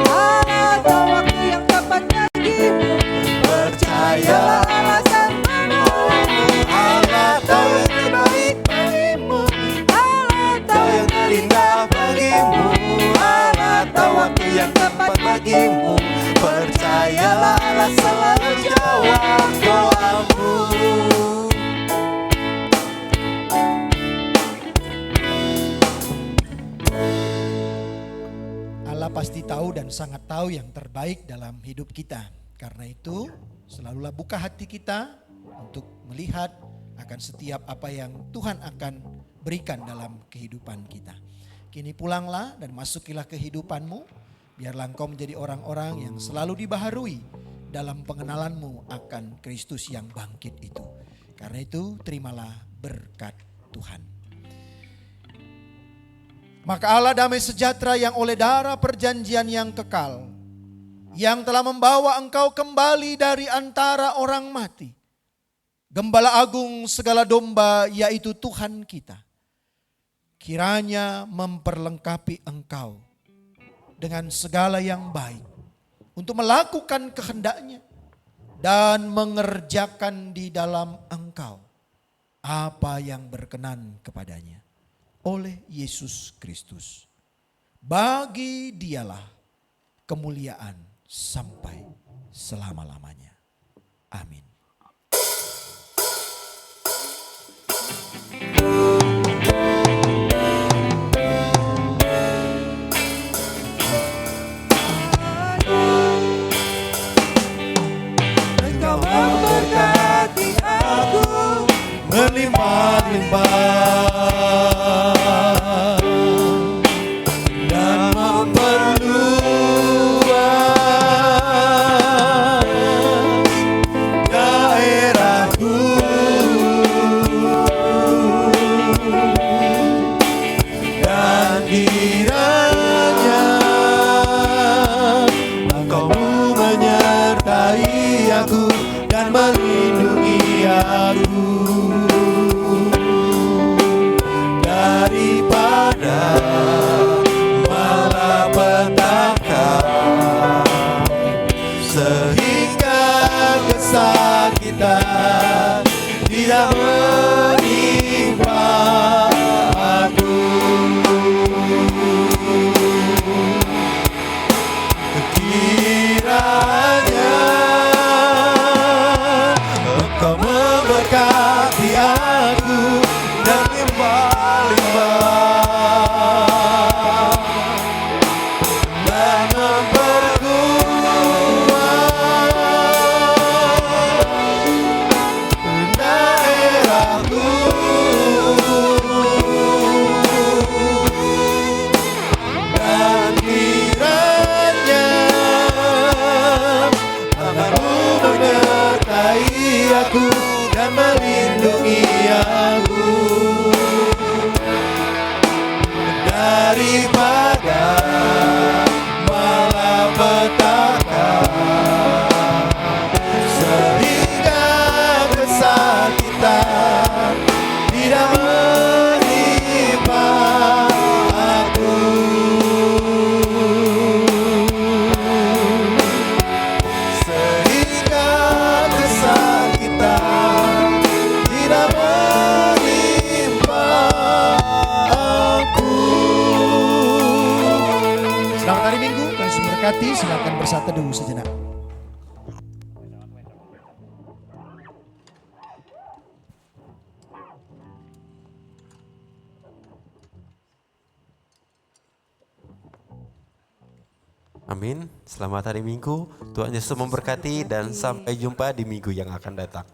Allah tahu waktu yang tepat bagimu. Percayalah Allah selalu. Allah tahu yang terbaik bagimu. Allah tahu yang terindah bagimu. Allah tahu waktu yang tepat bagimu. Percayalah Allah selalu jawab doamu. Allah pasti tahu dan sangat tahu yang terbaik dalam hidup kita. Karena itu, selalulah buka hati kita untuk melihat akan setiap apa yang Tuhan akan berikan dalam kehidupan kita. Kini pulanglah dan masukilah kehidupanmu, biarlah engkau menjadi orang-orang yang selalu dibaharui dalam pengenalanmu akan Kristus yang bangkit itu. Karena itu, terimalah berkat Tuhan. Maka Allah damai sejahtera yang oleh darah perjanjian yang kekal, yang telah membawa engkau kembali dari antara orang mati, Gembala agung segala domba yaitu Tuhan kita, kiranya memperlengkapi engkau dengan segala yang baik untuk melakukan kehendaknya dan mengerjakan di dalam engkau apa yang berkenan kepadanya oleh Yesus Kristus. Bagi dialah kemuliaan sampai selama-lamanya. Amin. Engkau memberkati aku melimpah-limpah dan memperluas aku dan melindungi aku daripada malapetaka, sehingga kesakitan tidak menimpa aku. Sehingga kesakitan tidak menimpa aku. Selamat hari Minggu, Tuhan Yesus memberkati. Silakan bersatu dulu sejenak. Amin. Selamat hari Minggu. Tuhan Yesus memberkati dan sampai jumpa di minggu yang akan datang.